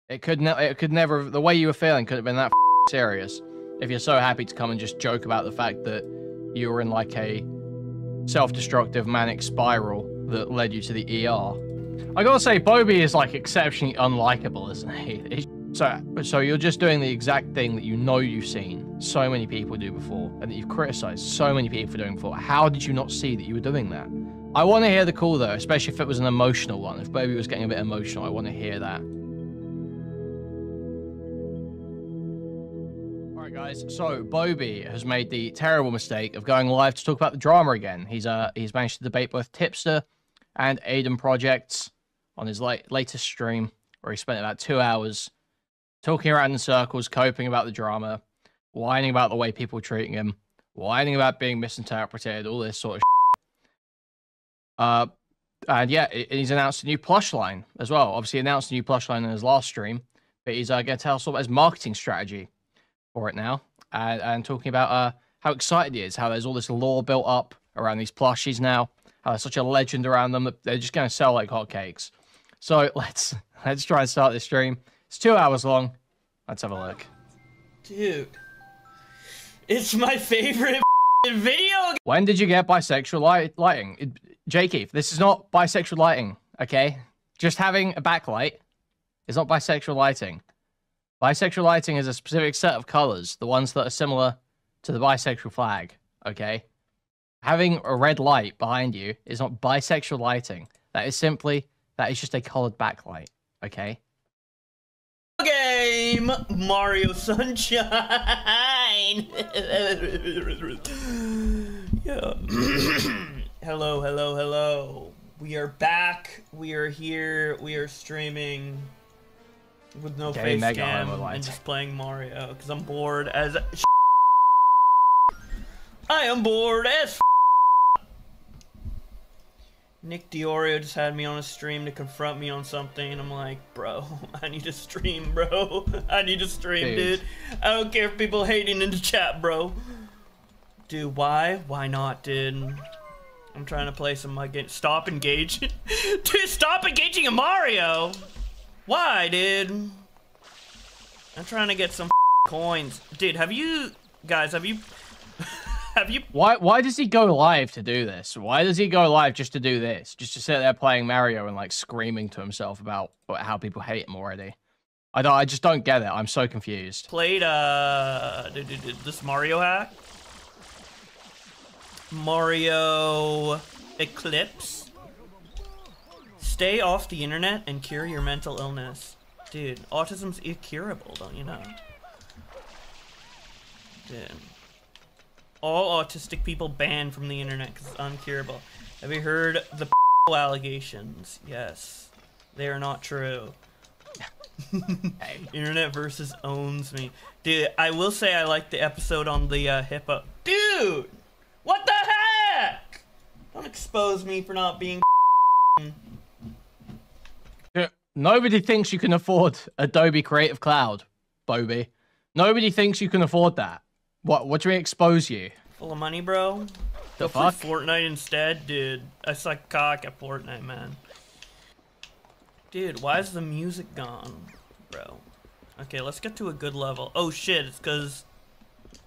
It could never. The way you were feeling could have been that serious. If you're so happy to come and just joke about the fact that you were in like a self-destructive manic spiral that led you to the ER. I gotta say, Bobby is like exceptionally unlikable, isn't he? So you're just doing the exact thing that you know you've seen so many people do before, and that you've criticized so many people for doing before. How did you not see that you were doing that? I want to hear the call though, especially if it was an emotional one. If Bobby was getting a bit emotional, I want to hear that. Alright guys, so Bobby has made the terrible mistake of going live to talk about the drama again. He's managed to debate both Tipster and Aiden projects on his latest stream, where he spent about 2 hours talking around in circles, coping about the drama, whining about the way people were treating him, whining about being misinterpreted, all this sort of and yeah, he's announced a new plush line as well. Obviously announced a new plush line in his last stream, but he's going to tell us about his marketing strategy for it now, and talking about how excited he is, how there's all this lore built up around these plushies now, how there's such a legend around them that they're just going to sell like hotcakes. So let's try and start this stream. It's 2 hours long. Let's have a look. Dude, it's my favorite video. When did you get bisexual lighting? Jakey, this is not bisexual lighting, okay? Just having a backlight is not bisexual lighting. Bisexual lighting is a specific set of colors, the ones that are similar to the bisexual flag, okay? Having a red light behind you is not bisexual lighting. That is just a colored backlight, okay? Game Mario Sunshine. Yeah. Hello. We are back. We are here. We are streaming with no face cam and just playing Mario because I'm bored as I am bored as Nick DeOrio just had me on a stream to confront me on something, and I'm like, bro, I need to stream, bro. I need to stream, dude. I don't care if people hating in the chat, bro. Dude, why? Why not, dude? I'm trying to play some game. Stop engaging. Dude, stop engaging in Mario. Why, dude? I'm trying to get some coins. Dude, have you Why does he go live to do this? Why does he go live just to do this? Just to sit there playing Mario and like screaming to himself about how people hate him already? I just don't get it. I'm so confused. Played this Mario hack? Mario Eclipse. Stay off the internet and cure your mental illness. Dude, autism's incurable, don't you know? Dude. All autistic people banned from the internet because it's uncurable. Have you heard the allegations? Yes. They are not true. Hey. Internet versus owns me. Dude, I will say I like the episode on the hippo. Dude! What the heck? Don't expose me for not being Nobody thinks you can afford Adobe Creative Cloud, Bobby. Nobody thinks you can afford that. What do we expose you? Full of money, bro? The Go play fuck? Fortnite instead, dude. I suck cock at Fortnite, man. Dude, why is the music gone, bro? Okay, let's get to a good level. Oh shit, it's because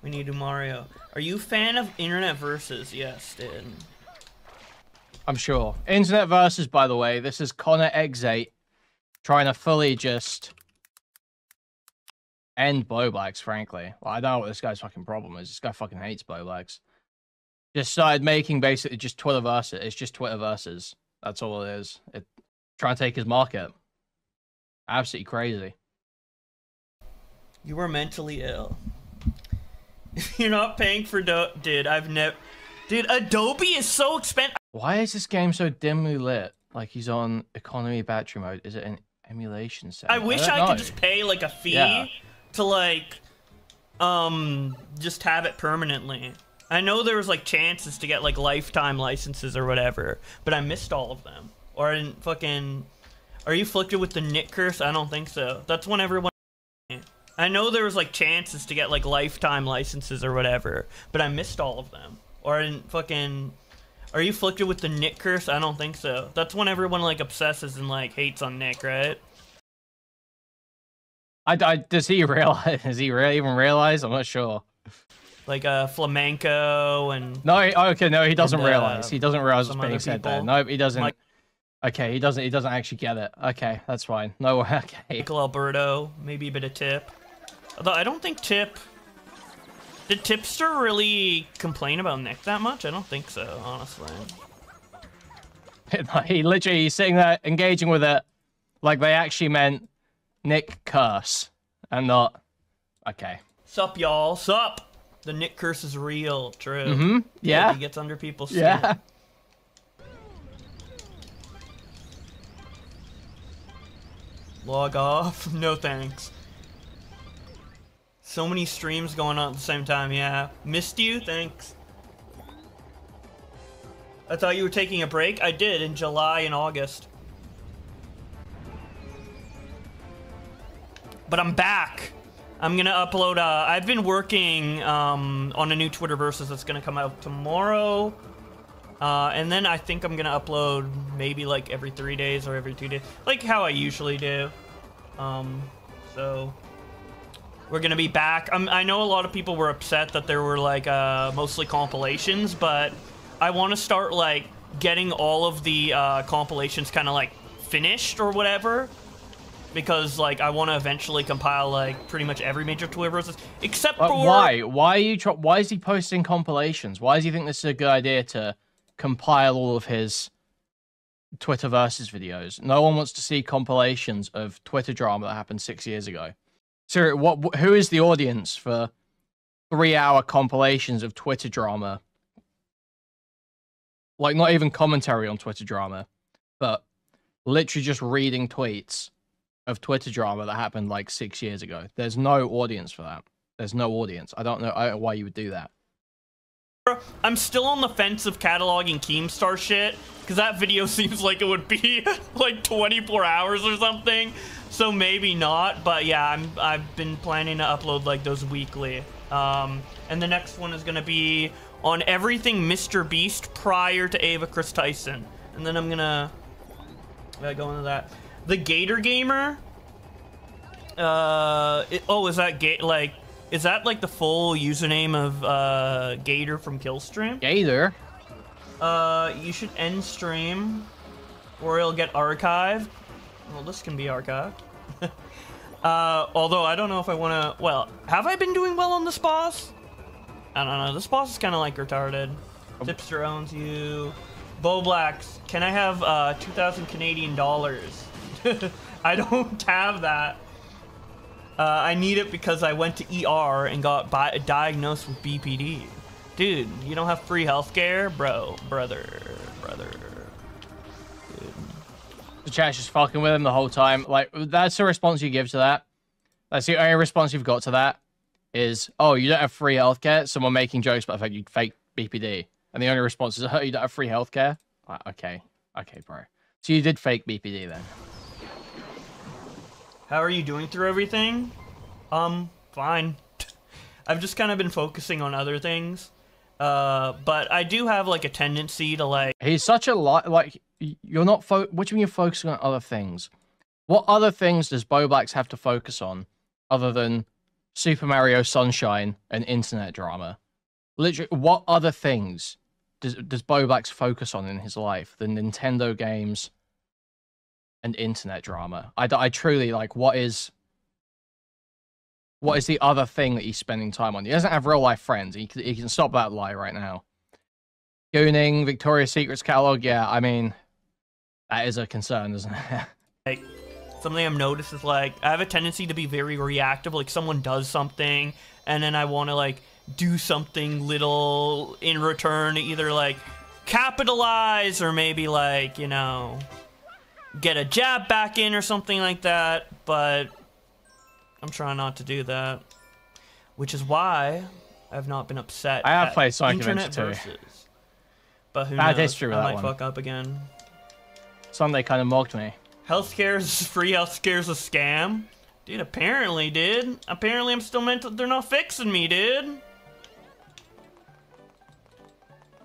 we need to do Mario. Are you a fan of Internet Versus? Yes, dude. I'm sure. Internet Versus, by the way, this is Connor X8 trying to fully just end Bowblax, frankly. Well, I don't know what this guy's fucking problem is. This guy fucking hates Bowblax. Just started making basically just Twitter Versus. It's just Twitter Versus. That's all it is. Trying to take his market. Absolutely crazy. You are mentally ill. If you're not paying for dude, Adobe is so expensive. Why is this game so dimly lit? Like he's on economy battery mode. Is it an emulation set? I wish I could just pay like a fee to like just have it permanently. I know there was like chances to get like lifetime licenses or whatever, but I missed all of them. Or I didn't fucking... Are you afflicted with the Nick curse? I don't think so. That's when everyone... I know there was like chances to get like lifetime licenses or whatever, but I missed all of them. Or I didn't fucking... Are you afflicted with the Nick curse? I don't think so. That's when everyone like obsesses and like hates on Nick, right? Does he realize? Does he really even realize? I'm not sure. Like flamenco and no, okay, no, he doesn't realize. He doesn't realize what's being said there. No, he doesn't. Like, okay, he doesn't. He doesn't actually get it. Okay, that's fine. No, okay. Michael Alberto, maybe a bit of Tip. Although I don't think Tip. Did Tipster really complain about Nick that much? I don't think so, honestly. He's sitting there engaging with it like they actually meant Nick curse and not. Okay. Sup, y'all? Sup? The Nick curse is real. True. Mm-hmm. Yeah. He gets under people's skin. Yeah. Log off? No thanks. So many streams going on at the same time, yeah. Missed you? Thanks. I thought you were taking a break. I did in July and August. But I'm back. I'm gonna upload, I've been working on a new Twitter Versus that's gonna come out tomorrow. And then I think I'm gonna upload maybe like every 3 days or every 2 days. Like how I usually do. So we're gonna be back. I know a lot of people were upset that there were like mostly compilations, but I want to start like getting all of the compilations kind of like finished or whatever. Because like I want to eventually compile like pretty much every major Twitter Versus, except for why? Why are you? Why is he posting compilations? Why does he think this is a good idea to compile all of his Twitter Versus videos? No one wants to see compilations of Twitter drama that happened 6 years ago. So, who is the audience for 3-hour compilations of Twitter drama? Like not even commentary on Twitter drama, but literally just reading tweets of Twitter drama that happened like 6 years ago. There's no audience for that. There's no audience. I don't know why you would do that. I'm still on the fence of cataloging Keemstar shit, because that video seems like it would be like 24 hours or something. So maybe not, but yeah, I've been planning to upload like those weekly. And the next one is gonna be on everything Mr. Beast prior to Ava Chris Tyson. And then I'm gonna go into that. The Gator Gamer. Is that like the full username of Gator from Killstream? Gator. You should end stream, or it'll get archived. Well, this can be archived. Although I don't know if I want to. Well, have I been doing well on this boss? I don't know. This boss is kind of like retarded. Tipster owns you. Bowblax, can I have 2,000 Canadian dollars? I don't have that. I need it because I went to ER and got diagnosed with BPD. Dude, you don't have free healthcare? Brother. Dude. The chat's just fucking with him the whole time. Like, that's the response you give to that. That's the only response you've got to that is, oh, you don't have free healthcare? Someone making jokes about the fact you fake BPD. And the only response is, oh, you don't have free healthcare? Okay, bro. So you did fake BPD then. How are you doing through everything? Fine. I've just kind of been focusing on other things. But I do have like a tendency to like... He's such a lot, like, you're not, what do you mean you're focusing on other things? What other things does Bowblax have to focus on other than Super Mario Sunshine and internet drama? Literally, what other things does Bowblax focus on in his life than Nintendo games and internet drama? I truly, like, what is the other thing that he's spending time on? He doesn't have real life friends. He can stop that lie right now. Gooning, Victoria's Secrets catalog, yeah, I mean, that is a concern, isn't it? Like, something I've noticed is, like, I have a tendency to be very reactive. Like, someone does something, and then I want to, like, do something little in return, either, like, capitalize or maybe, like, you know, get a jab back in or something like that, but I'm trying not to do that, which is why I've not been upset. I have played Sonic Internet Adventure 2. Versus. But who Bad knows? history with I that might one. fuck up again. Sunday kind of mocked me. Healthcare's free healthcare's a scam? Dude, apparently, dude. Apparently I'm still meant to, they're not fixing me, dude.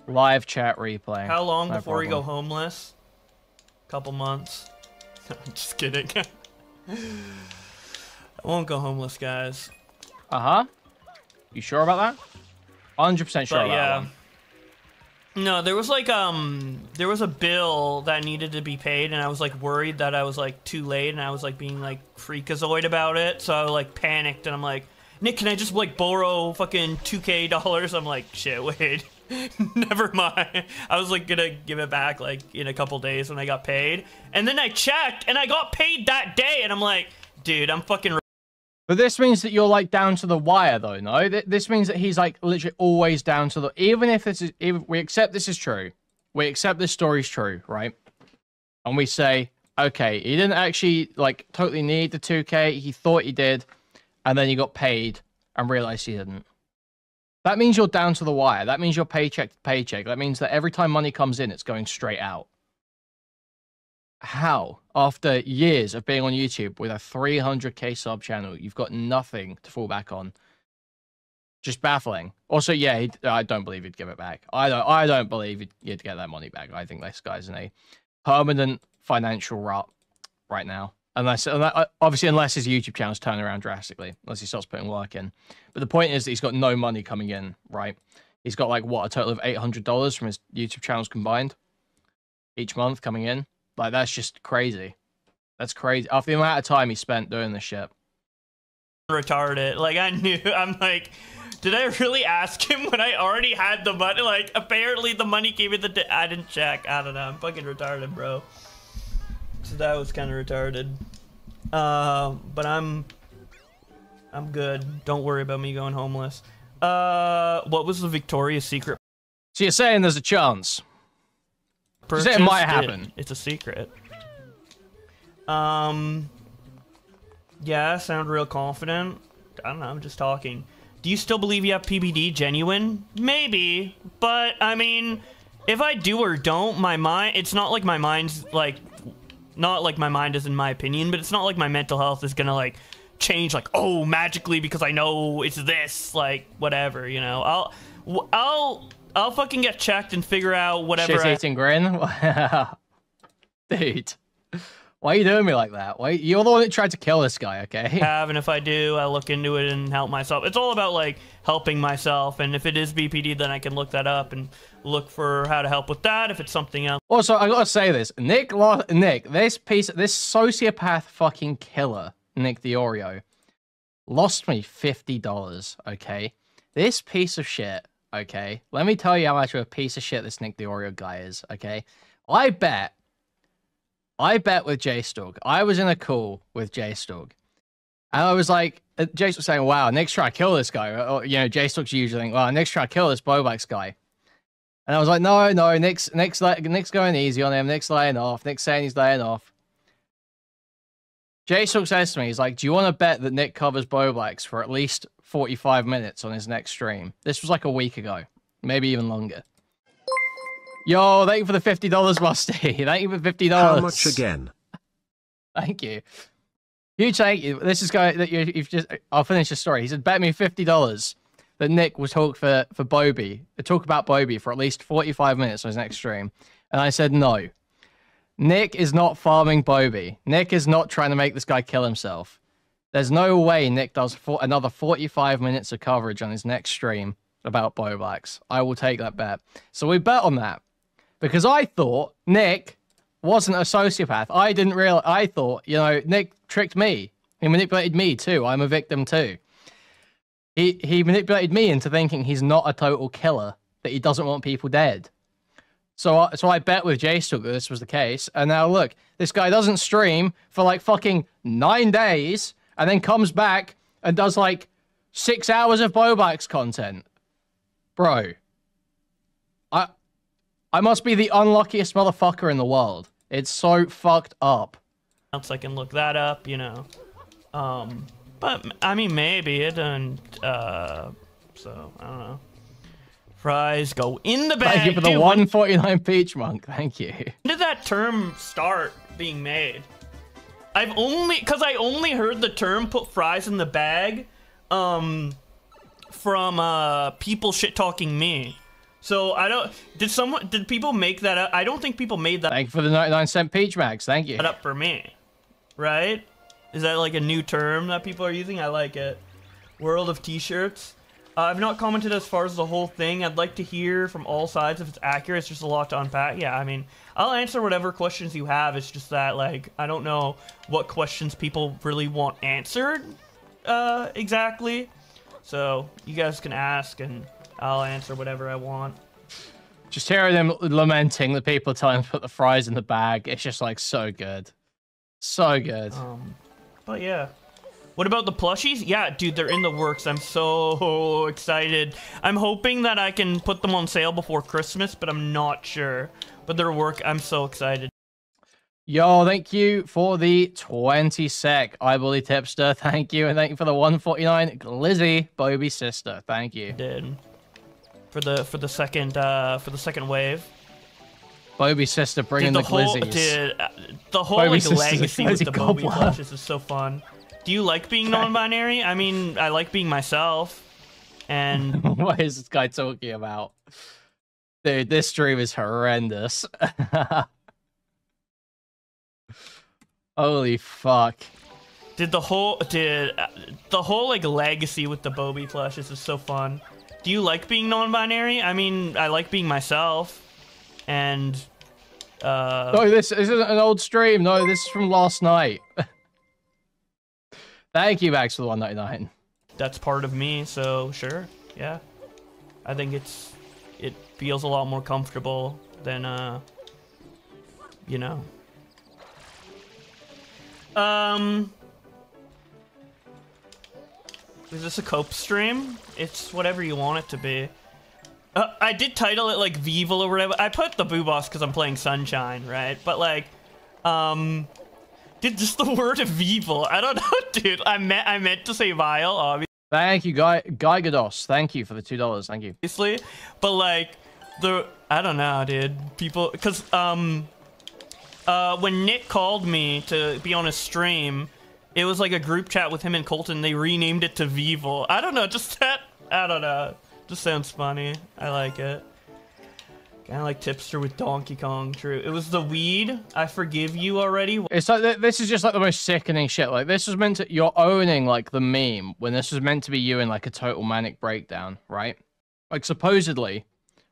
Live chat replay. How long No before we go problem. homeless? Couple months. I'm just kidding. I won't go homeless, guys. Uh-huh. You sure about that? 100% sure about that one. No, there was like there was a bill that needed to be paid, and I was like worried that I was like too late, and I was like being like freakazoid about it, so I like panicked, and I'm like, Nick, can I just like borrow fucking $2K? I'm like, shit, wait, never mind. I was like gonna give it back like in a couple days when I got paid, and then I checked, and I got paid that day, and I'm like, dude, I'm fucking. But this means that you're like down to the wire, though. No, this means that he's like literally always down to the. Even if this is, even we accept this is true, we accept this story's true, right? And we say, okay, he didn't actually like totally need the 2K. He thought he did, and then he got paid and realized he didn't. That means you're down to the wire. That means you're paycheck to paycheck. That means that every time money comes in, it's going straight out. How, after years of being on YouTube with a 300k sub channel, you've got nothing to fall back on? Just baffling. Also, yeah, I don't believe he'd give it back. I don't believe you'd get that money back. I think this guy's in a permanent financial rut right now. Obviously, unless his YouTube channel's turning around drastically, unless he starts putting work in. But the point is that he's got no money coming in, right? He's got like, what, a total of $800 from his YouTube channels combined each month coming in. Like, that's just crazy. That's crazy. After the amount of time he spent doing this shit. Retarded. Like, I knew. I'm like, did I really ask him when I already had the money? Like, apparently the money came in the day. I didn't check. I don't know. I'm fucking retarded, bro. So that was kind of retarded. But I'm good. Don't worry about me going homeless. What was the Victoria's Secret? So you're saying there's a chance? It might happen. It's a secret. Yeah, I sound real confident. I don't know, I'm just talking. Do you still believe you have PBD genuine? Maybe, but I mean, if I do or don't, my mind, it's not like my mind's like, not like my mind is in my opinion, but it's not like my mental health is gonna like change like, oh, magically because I know it's this, like, whatever, you know. I'll fucking get checked and figure out whatever. Shit-eating grin? Dude. Why are you doing me like that? You're the one that tried to kill this guy, okay? And if I do, I'll look into it and help myself. It's all about, like, helping myself. And if it is BPD, then I can look that up and look for how to help with that if it's something else. Also, I gotta say this. Nick, this sociopath fucking killer, Nick DeOrio, lost me $50, okay? This piece of shit, okay? Let me tell you how much of a piece of shit this Nick DeOrio guy is, okay? I bet with J-Stog. I was in a call with J-Stog. And I was like, J-Stog was saying, wow, Nick's trying to kill this guy. Or, you know, J-Stog's usually thinking, wow, Nick's trying to kill this Bowblax guy. And I was like, no, Nick's going easy on him. Nick's laying off. Nick's saying he's laying off. J-Stog says to me, he's like, do you want to bet that Nick covers Bowblax for at least 45 minutes on his next stream? This was like a week ago. Maybe even longer. Yo, thank you for the $50, Musty. Thank you for $50. How much again? Thank you. Huge thank you. This is going that you've just. I'll finish the story. He said, bet me $50 that Nick will talk for Bobby, talk about Bobby for at least 45 minutes on his next stream. And I said no. Nick is not farming Bobby. Nick is not trying to make this guy kill himself. There's no way Nick does another 45 minutes of coverage on his next stream about Bowblax. I will take that bet. So we bet on that. Because I thought Nick wasn't a sociopath. I didn't realize. I thought, you know, Nick tricked me. He manipulated me too. I'm a victim too. He manipulated me into thinking he's not a total killer, that he doesn't want people dead. So I bet with J-Stug that this was the case. And now look, this guy doesn't stream for like fucking 9 days and then comes back and does like 6 hours of Bowblax content. Bro. I must be the unluckiest motherfucker in the world. It's so fucked up. Else I can look that up, you know. But I mean, maybe it and so I don't know. Fries go in the bag. Thank you for the 149 peach monk. Thank you. When did that term start being made? I only heard the term "put fries in the bag" from people shit talking me. So I don't. Did people make that up? I don't think people made that. Thank you for the 99-cent peach mags. Thank you. Up for me, right? Is that like a new term that people are using? I like it. World of t-shirts. I've not commented as far as the whole thing. I'd like to hear from all sides if it's accurate. It's just a lot to unpack. Yeah, I mean, I'll answer whatever questions you have. It's just that, like, I don't know what questions people really want answered exactly. So you guys can ask, and I'll answer whatever I want. Just hearing them lamenting the people telling them to put the fries in the bag, it's just, like, so good. So good. But yeah. What about the plushies? Yeah, dude, they're in the works. I'm so excited. I'm hoping that I can put them on sale before Christmas, but I'm not sure. But they're I'm so excited. Yo, thank you for the 20 sec. I bully tipster. Thank you. And thank you for the 149 Glizzy, Bobby's sister. Thank you. Did. For the second wave. Bobby's sister bringing the glizzies. The whole like, legacy with the Bobby plushes is so fun. Do you like being non-binary? I mean, I like being myself. And what is this guy talking about? Dude, this stream is horrendous. Holy fuck. The whole like legacy with the Bobby plushes is so fun. Do you like being non-binary? I mean, I like being myself. And no, this isn't an old stream. No, this is from last night. Thank you, Max, for the 199. That's part of me, so sure, yeah. I think it feels a lot more comfortable than you know. Is this a cope stream? It's whatever you want it to be. I did title it like Vival or whatever. I put the Boo-Boss because I'm playing Sunshine, right? But like, did just the word of Vival? I don't know, dude. I meant to say vile, obviously. Thank you, Guy Gados. Thank you for the $2. Thank you. Obviously, but like I don't know, dude. People, because when Nick called me to be on a stream, it was like a group chat with him and Colton. They renamed it to Vival. I don't know, just that. I don't know. Just sounds funny. I like it. Kind of like Tipster with Donkey Kong. True. It was the weed. I forgive you already. It's like this is just like the most sickening shit. Like this was meant to you're owning like the meme when this was meant to be you in like a total manic breakdown, right? Like supposedly,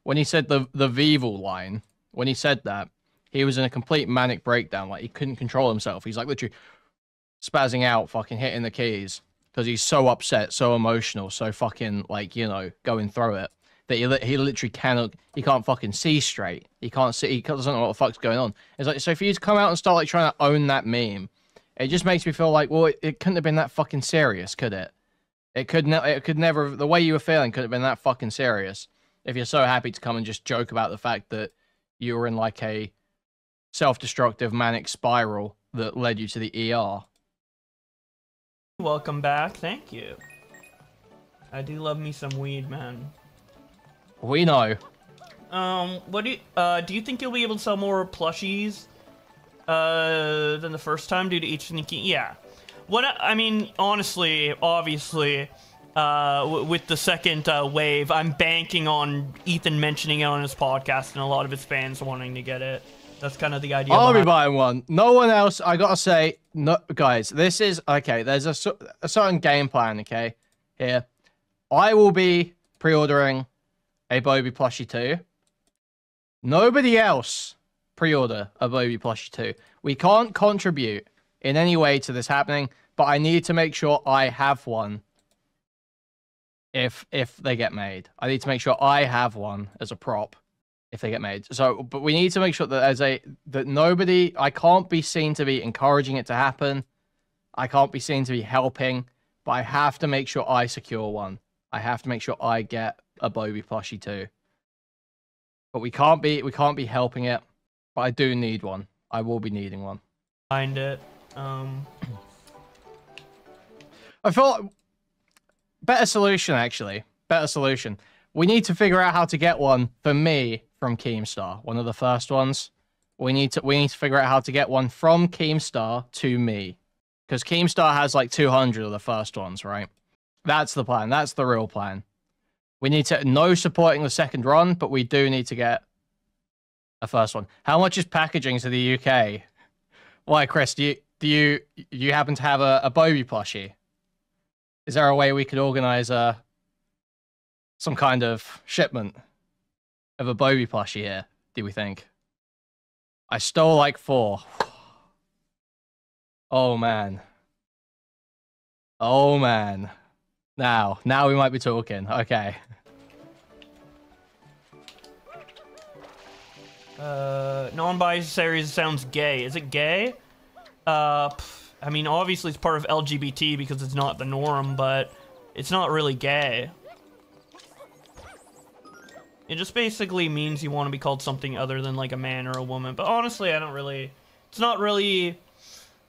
when he said the Vival line, when he said that, he was in a complete manic breakdown. Like he couldn't control himself. He's like literally spazzing out, fucking hitting the keys. Because he's so upset, so emotional, so fucking, like, you know, going through it. That he literally can't fucking see straight. He can't see, he doesn't know what the fuck's going on. It's like, so for you to come out and start, like, trying to own that meme, it just makes me feel like, well, it couldn't have been that fucking serious, could it? It could never, the way you were feeling couldn't have been that fucking serious. If you're so happy to come and just joke about the fact that you were in, like, a self-destructive manic spiral that led you to the ER. Welcome back. Thank you. I do love me some weed, man. We know. What do you think you'll be able to sell more plushies than the first time due to each sneaking? Yeah. I mean, honestly, obviously, with the second wave, I'm banking on Ethan mentioning it on his podcast and a lot of his fans wanting to get it. That's kind of the idea. I'll be buying one. No one else. I gotta say, no, guys. This is okay. There's a certain game plan. Okay, here, I will be pre-ordering a Bobby plushie too. Nobody else pre-order a Bobby plushie too. We can't contribute in any way to this happening, but I need to make sure I have one. If they get made, I need to make sure I have one as a prop. If they get made. So, but we need to make sure that nobody, I can't be seen to be encouraging it to happen. I can't be seen to be helping, but I have to make sure I secure one. I have to make sure I get a Bobby plushie too. But we can't be helping it, but I do need one. I will be needing one. Find it. I thought better solution actually. Better solution. We need to figure out how to get one for me from Keemstar, one of the first ones. We need to figure out how to get one from Keemstar to me, because Keemstar has like 200 of the first ones, right? That's the plan. That's the real plan. We need to no supporting the second run, but we do need to get a first one. How much is packaging to the UK? Why, Chris? Do Do you happen to have a Bobby plushie? Is there a way we could organize some kind of shipment of a Bobby plushie here? Do we think? I stole like 4. Oh man. Oh man. Now we might be talking. Okay. Non-binary sounds gay. Is it gay? I mean, obviously it's part of LGBT because it's not the norm, but it's not really gay. It just basically means you want to be called something other than like a man or a woman. But honestly, I don't really... It's not really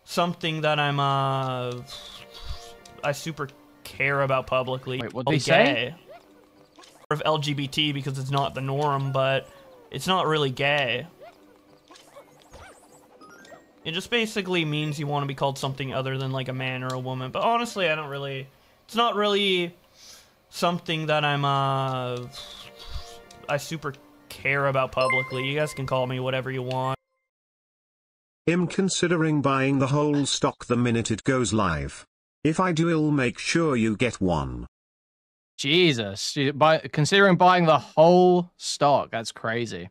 something that I'm, I super care about publicly. Wait, what'd they say? Part of LGBT because it's not the norm, but it's not really gay. It just basically means you want to be called something other than like a man or a woman. But honestly, I don't really... It's not really something that I'm, I super care about publicly. You guys can call me whatever you want. I'm considering buying the whole stock the minute it goes live. If I do, I'll make sure you get one. Jesus. Considering buying the whole stock. That's crazy.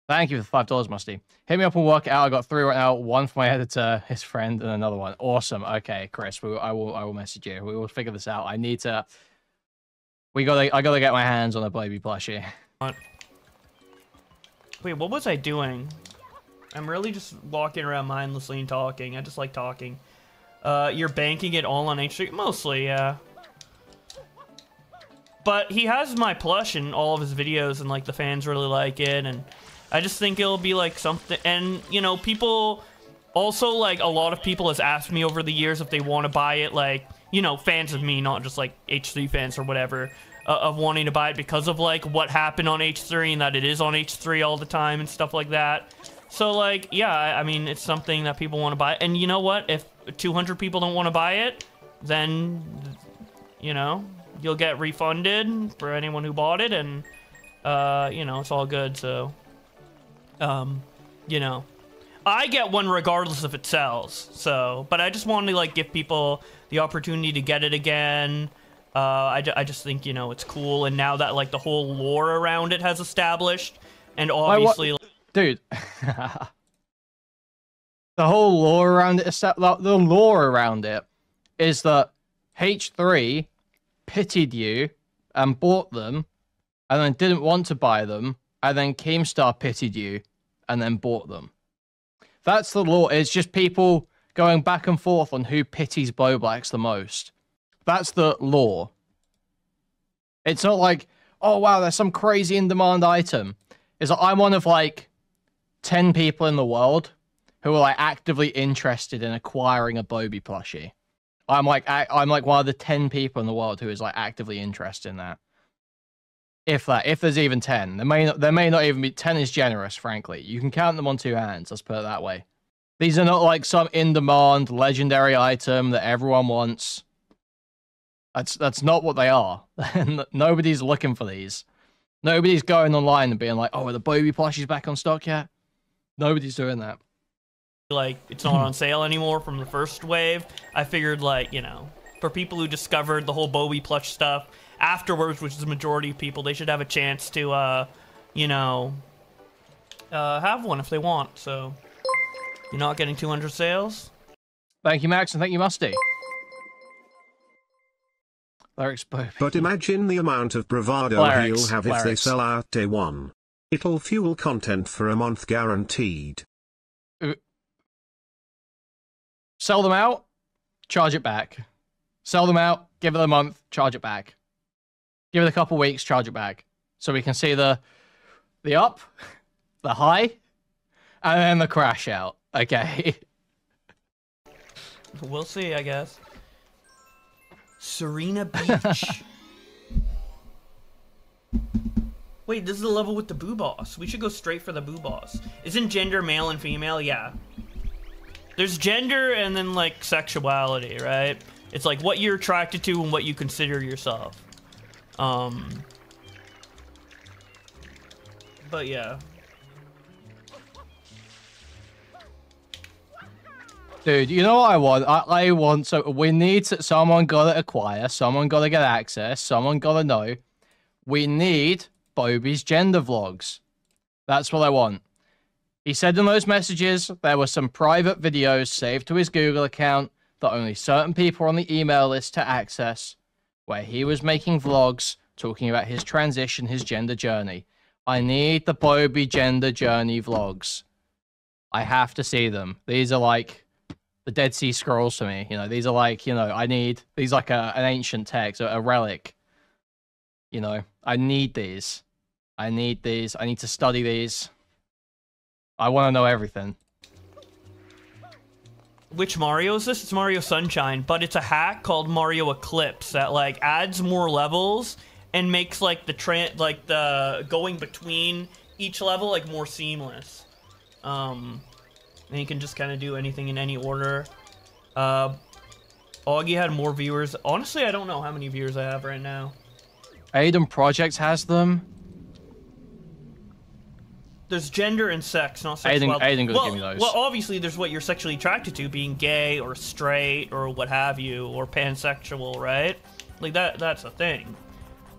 Thank you for the $5, Musty. Hit me up and work out. I got 3 right now. 1 for my editor, his friend, and another one. Awesome. Okay, Chris, I will message you. We will figure this out. I need to... I gotta get my hands on a Bobby plushie. Wait, what was I doing? I'm really just walking around mindlessly and talking. I just like talking. You're banking it all on H3? Mostly, yeah. But he has my plush in all of his videos, and like the fans really like it, and I just think it'll be like something. And you know, people also, like, a lot of people has asked me over the years if they want to buy it, like, you know, fans of me, not just like H3 fans or whatever, of wanting to buy it because of like what happened on H3 and that it is on H3 all the time and stuff like that. So like, yeah, I mean, it's something that people want to buy. And you know what? If 200 people don't want to buy it, then, you know, you'll get refunded for anyone who bought it, and you know, it's all good. So you know, I get one regardless if it sells. So, but I just want to like give people the opportunity to get it again. I just think, you know, it's cool, and now that like the whole lore around it has established, and obviously, dude, the whole lore around it, the lore around it is that H3 pitied you and bought them, and then didn't want to buy them, and then Keemstar pitied you and then bought them. That's the lore. It's just people going back and forth on who pities Bowblax the most. That's the lore. It's not like, oh wow, there's some crazy in-demand item. It's like, I'm one of like 10 people in the world who are like actively interested in acquiring a Bobby plushie. I'm like one of the 10 people in the world who is like actively interested in that. If there's even 10, there may not even be. 10 is generous, frankly. You can count them on 2 hands. Let's put it that way. These are not like some in-demand legendary item that everyone wants. That's not what they are. Nobody's looking for these. Nobody's going online and being like, "Oh, are the Bobby plushies back on stock yet?" Nobody's doing that. Like, it's not on sale anymore from the first wave. I figured, like, you know, for people who discovered the whole Bobby plush stuff afterwards, which is the majority of people, they should have a chance to, you know, have one if they want. So, you're not getting 200 sales. Thank you, Max, and thank you, Musty. But imagine the amount of bravado he'll have if they sell out day one. It'll fuel content for a month guaranteed. Sell them out, charge it back. Sell them out, give it a month, charge it back. Give it a couple weeks, charge it back. So we can see the up, the high, and then the crash out. Okay. We'll see, I guess. Serena Beach. Wait, this is the level with the boo boss. We should go straight for the boo boss. Isn't gender male and female? Yeah. There's gender and then, like, sexuality, right? It's like what you're attracted to and what you consider yourself. But yeah. Dude, you know what I want? I want, so we need someone gotta acquire, someone gotta get access, someone gotta know. We need Bobby's gender vlogs. That's what I want. He said in those messages there were some private videos saved to his Google account that only certain people on the email list to access, where he was making vlogs talking about his transition, his gender journey. I need the Bobby gender journey vlogs. I have to see them. These are like the Dead Sea Scrolls to me. You know, these are like, you know, I need these like an ancient text, a relic. You know, I need these. I need these. I need to study these. I want to know everything. Which Mario is this? It's Mario Sunshine, but it's a hack called Mario Eclipse that like adds more levels and makes like the going between each level like more seamless. And you can just kind of do anything in any order. Augie had more viewers. Honestly, I don't know how many viewers I have right now. Aiden Projects has them. There's gender and sex, not sexuality. Aiden could give me those. Well, obviously, there's what you're sexually attracted to, being gay or straight or what have you, or pansexual, right? Like that's a thing.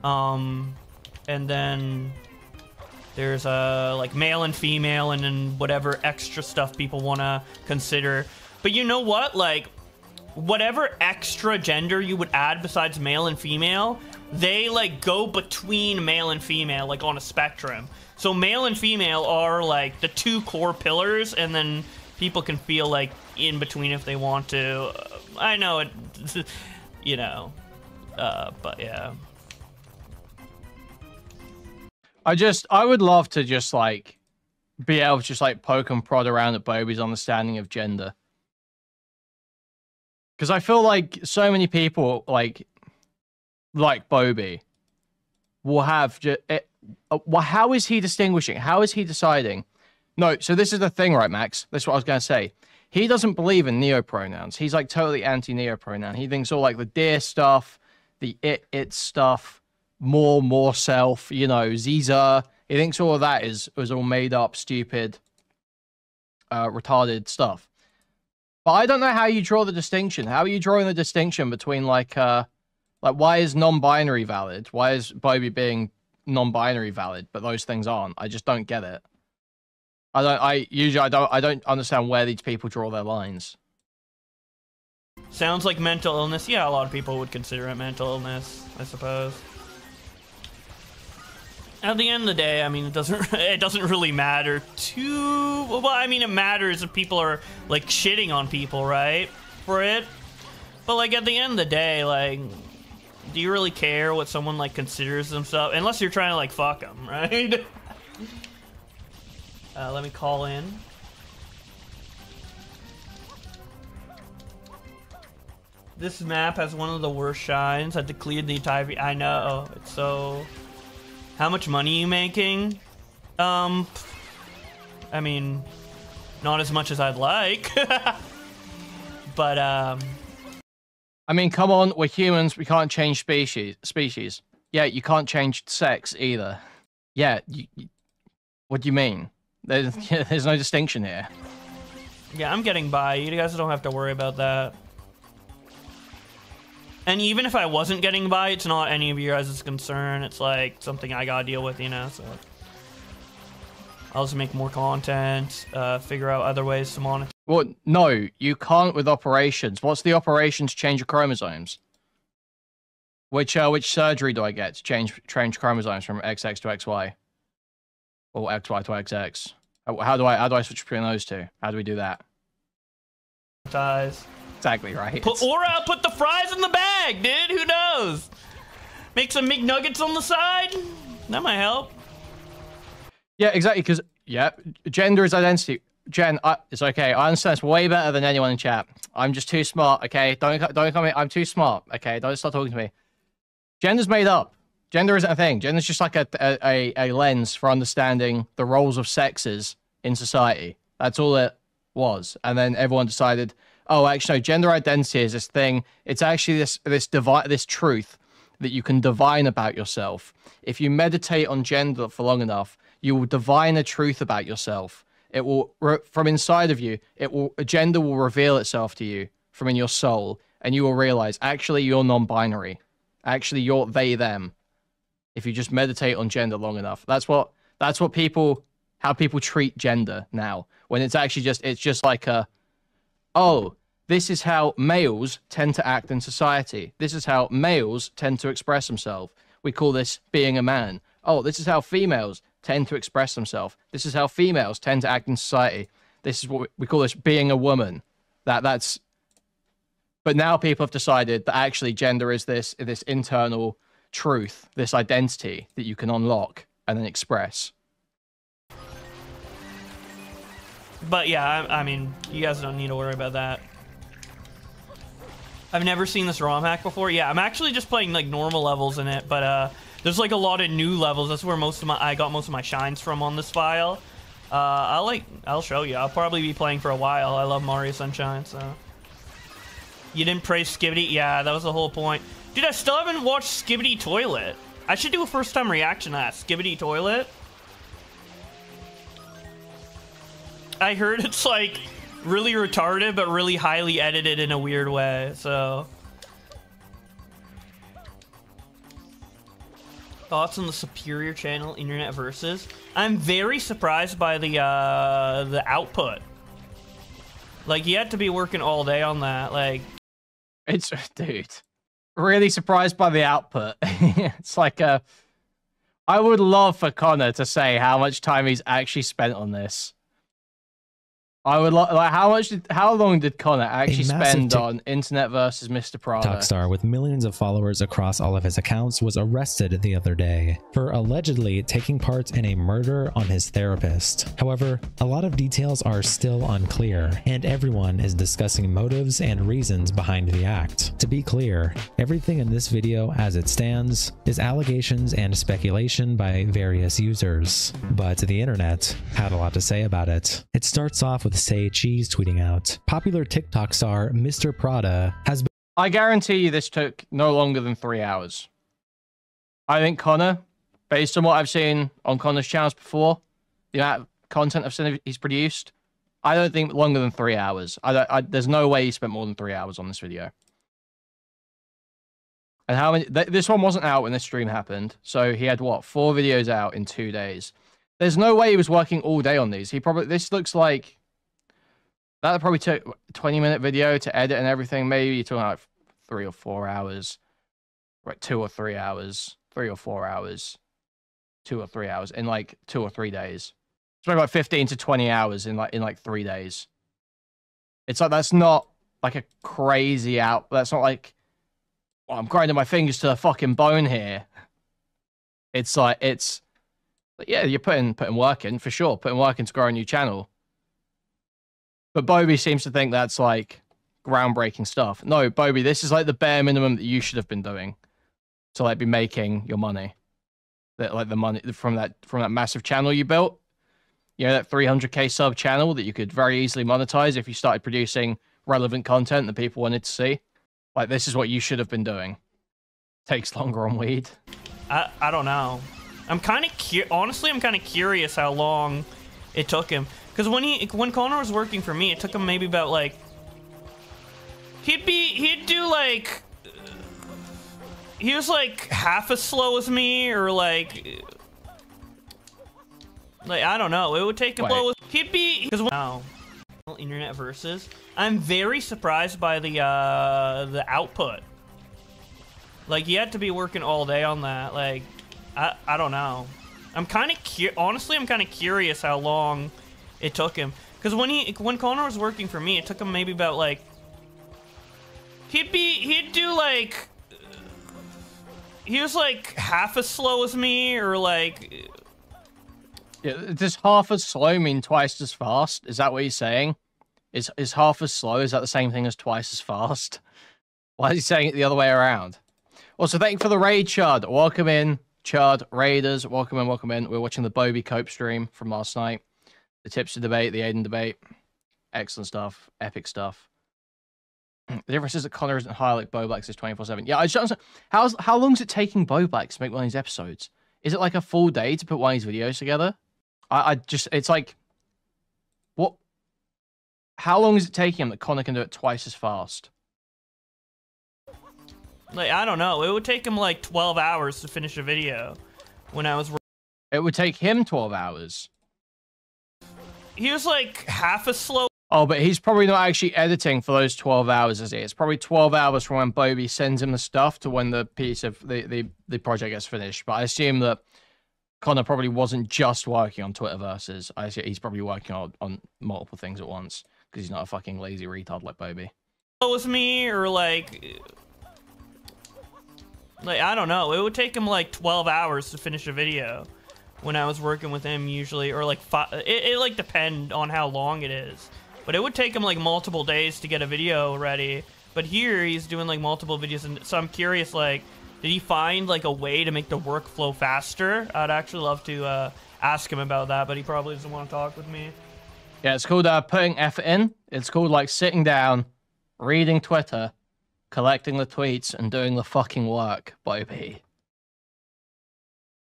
And then there's like male and female, and then whatever extra stuff people want to consider. But you know what? Like, whatever extra gender you would add besides male and female, they like go between male and female, like on a spectrum. So male and female are like the two core pillars, and then people can feel like in between if they want to. I know it, you know, but yeah. I would love to just like be able to just like poke and prod around at Bobby's understanding of gender. Because I feel like so many people like Bobby will have how is he distinguishing? How is he deciding? No, so this is the thing, right, Max? That's what I was going to say. He doesn't believe in neo-pronouns. He's like totally anti-neo-pronoun. He thinks all like the dear stuff, the it stuff, more self, you know, Ziza. He thinks all of that was all made up, stupid, retarded stuff. But I don't know how you draw the distinction. How are you drawing the distinction between like why is non-binary valid? Why is Bobby being non-binary valid, but those things aren't? I just don't get it. I don't understand where these people draw their lines. Sounds like mental illness. Yeah, a lot of people would consider it mental illness, I suppose. At the end of the day, I mean, it doesn't really matter too well. I mean, it matters if people are like shitting on people, right? For it. But like at the end of the day, like, do you really care what someone like considers themselves? Unless you're trying to like fuck them, right? Let me call in. This map has one of the worst shines. I had to clear the entire. I know. It's so. How much money are you making? I mean, not as much as I'd like. But I mean, come on, we're humans. We can't change species. Yeah, you can't change sex either. Yeah, what do you mean? There's no distinction here. Yeah, I'm getting by. You guys don't have to worry about that. And even if I wasn't getting by, it's not any of you guys' concern. It's like something I gotta deal with, you know, so. I'll just make more content, figure out other ways to monetize. Well, no, you can't with operations. What's the operation to change your chromosomes? Which surgery do I get to change chromosomes from XX to XY? Or XY to XX? How do I switch between those two? How do we do that? Exactly right. Or I'll put the fries in the bag, dude. Who knows? Make some McNuggets on the side. That might help. Yeah, exactly. Because gender is identity. Jen, it's okay. I understand. It's way better than anyone in chat. I'm just too smart. Okay, don't come here. I'm too smart. Okay, don't start talking to me. Gender's made up. Gender isn't a thing. Gender's just like a lens for understanding the roles of sexes in society. That's all it was. And then everyone decided, oh, actually, no, gender identity is this thing. It's actually this truth that you can divine about yourself. If you meditate on gender for long enough, you will divine a truth about yourself. It will, from inside of you, gender will reveal itself to you from in your soul, and you will realize, actually, you're non-binary. Actually, you're they, them. If you just meditate on gender long enough. That's how people treat gender now. When it's actually it's just like oh, this is how males tend to act in society. This is how males tend to express themselves. We call this being a man. Oh, this is how females tend to express themselves. This is how females tend to act in society. This is what we call this being a woman. But now people have decided that actually gender is this internal truth, this identity that you can unlock and then express. But yeah, I mean, you guys don't need to worry about that. I've never seen this ROM hack before. Yeah, I'm actually just playing like normal levels in it, but there's like a lot of new levels. That's where I got most of my shines from on this file. I'll show you. I'll probably be playing for a while. I love Mario Sunshine, so. You didn't praise Skibidi? Yeah, that was the whole point. Dude, I still haven't watched Skibidi Toilet. I should do a first time reaction to that. Skibidi Toilet. I heard it's like really retarded, but really highly edited in a weird way, so. Thoughts on the Superior Channel Internet Versus? I'm very surprised by the output. Like, you had to be working all day on that, like. It's, dude, really surprised by the output. It's like I would love for Connor to say how much time he's actually spent on this. I would like how long did Connor actually spend on Internet versus Mr. Prada? TikTok star with millions of followers across all of his accounts was arrested the other day for allegedly taking part in a murder on his therapist. However, a lot of details are still unclear, and everyone is discussing motives and reasons behind the act. To be clear, everything in this video as it stands is allegations and speculation by various users, but the internet had a lot to say about it. It starts off with Say Cheese tweeting out, popular TikTok star Mr. Prada has been— I guarantee you this took no longer than 3 hours. I think Connor, based on what I've seen on Connor's channels before, the amount of content I've seen he's produced, I don't think longer than 3 hours. There's no way he spent more than 3 hours on this video. And how many? This one wasn't out when this stream happened, so he had what, 4 videos out in 2 days. There's no way he was working all day on these. This looks like that probably took a 20-minute video to edit and everything. Maybe you're talking like 3 or 4 hours, right? 2 or 3 hours, 3 or 4 hours, 2 or 3 hours in like 2 or 3 days. It's like 15 to 20 hours in like 3 days. It's like, that's not like a crazy that's not like, well, I'm grinding my fingers to the fucking bone here. It's like, yeah, you're putting work in for sure, putting work in to grow a new channel. But Bobby seems to think that's like groundbreaking stuff. No, Bobby, this is like the bare minimum that you should have been doing to like be making your money. That like the money from that massive channel you built. You know, that 300k sub channel that you could very easily monetize if you started producing relevant content that people wanted to see. Like, this is what you should have been doing. Takes longer on weed. I don't know. Honestly, I'm kind of curious how long it took him. Because when Connor was working for me, it took him maybe about like, he'd do like, he was like half as slow as me, or like I don't know. It would take him because now Internet Versus. I'm very surprised by the output. Like, you had to be working all day on that. Like, I don't know. Honestly, I'm kind of curious how long it took him. Because when Connor was working for me, it took him maybe about like, he'd do like, he was like half as slow as me, or like, yeah, does half as slow mean twice as fast? Is that what he's saying? Is half as slow, is that the same thing as twice as fast? Why is he saying it the other way around? Also, thank you for the raid, Chud. Welcome in, Chud. Raiders, welcome in, welcome in. We're watching the Bobby Cope stream from last night. The Tipster debate, the Aiden debate. Excellent stuff. Epic stuff. The difference is that Connor isn't high like Bowblax is 24/7. Yeah, I just don't understand. How long is it taking Bowblax to make one of these episodes? Is it like a full day to put one of these videos together? It's like, how long is it taking him that Connor can do it twice as fast? Like, I don't know. It would take him like 12 hours to finish a video when I was... It would take him 12 hours. He was like half as slow. Oh, but he's probably not actually editing for those 12 hours, is he? It's probably 12 hours from when Bobby sends him the stuff to when the piece of the project gets finished. But I assume that Connor probably wasn't just working on Twitterverses. I assume he's probably working on multiple things at once because he's not a fucking lazy retard like Bobby. With me, or like I don't know. It would take him like 12 hours to finish a video when I was working with him usually, or like it like depend on how long it is. But it would take him like multiple days to get a video ready. But here he's doing like multiple videos, and so I'm curious, like, did he find like a way to make the workflow faster? I'd actually love to ask him about that, but he probably doesn't want to talk with me. Yeah, it's called putting effort in. It's called like sitting down, reading Twitter, collecting the tweets, and doing the fucking work, Bobby.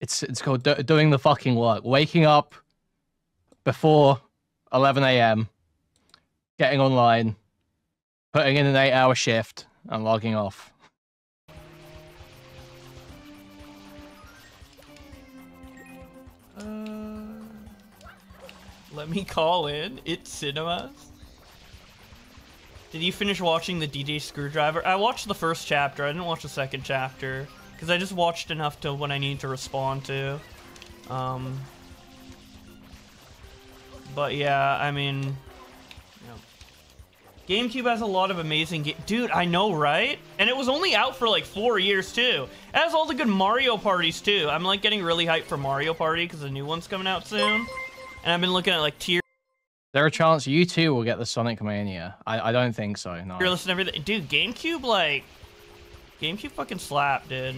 It's called doing the fucking work. Waking up before 11 a.m., getting online, putting in an 8-hour shift, and logging off. Let me call in. It's cinemas. Did you finish watching the DJ Screwdriver? I watched the first chapter. I didn't watch the second chapter because I just watched enough to when I need to respond to. But yeah, I mean, you know, GameCube has a lot of amazing dude, I know, right? And it was only out for like 4 years too. It has all the good Mario parties too. I'm like getting really hyped for Mario Party because the new one's coming out soon. And I've been looking at like tier. There a chance you too will get the Sonic Mania? I don't think so. No. You're listening to everything, dude. GameCube fucking slapped, dude.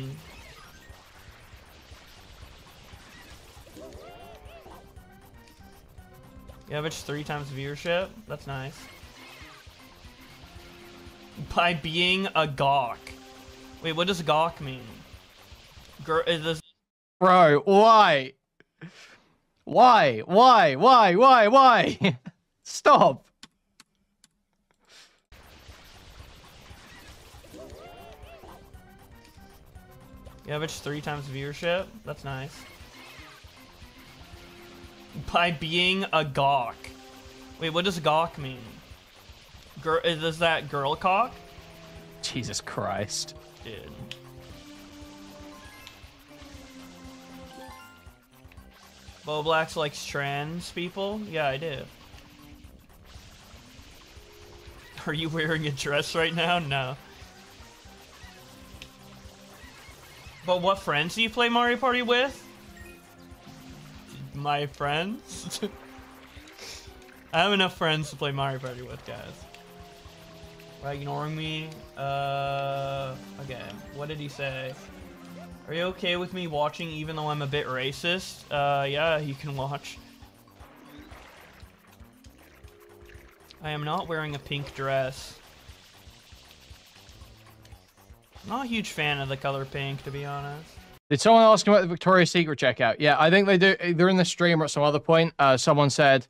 You average 3 times viewership. That's nice. By being a gawk. Wait, what does gawk mean? Is this... Bro, why? Why? Stop. You average 3 times viewership. That's nice. By being a gawk. Wait, what does gawk mean? Is that girl cock? Jesus Christ. Dude. Bowblax likes trans people? Yeah, I do. Are you wearing a dress right now? No. But what friends do you play Mario Party with? My friends? I have enough friends to play Mario Party with, guys. Why ignoring me? Okay. What did he say? Are you okay with me watching even though I'm a bit racist? Yeah, you can watch. I am not wearing a pink dress. I'm not a huge fan of the color pink, to be honest. Did someone ask about the Victoria's Secret checkout? Yeah, I think they do. They're in the stream or at some other point. Someone said,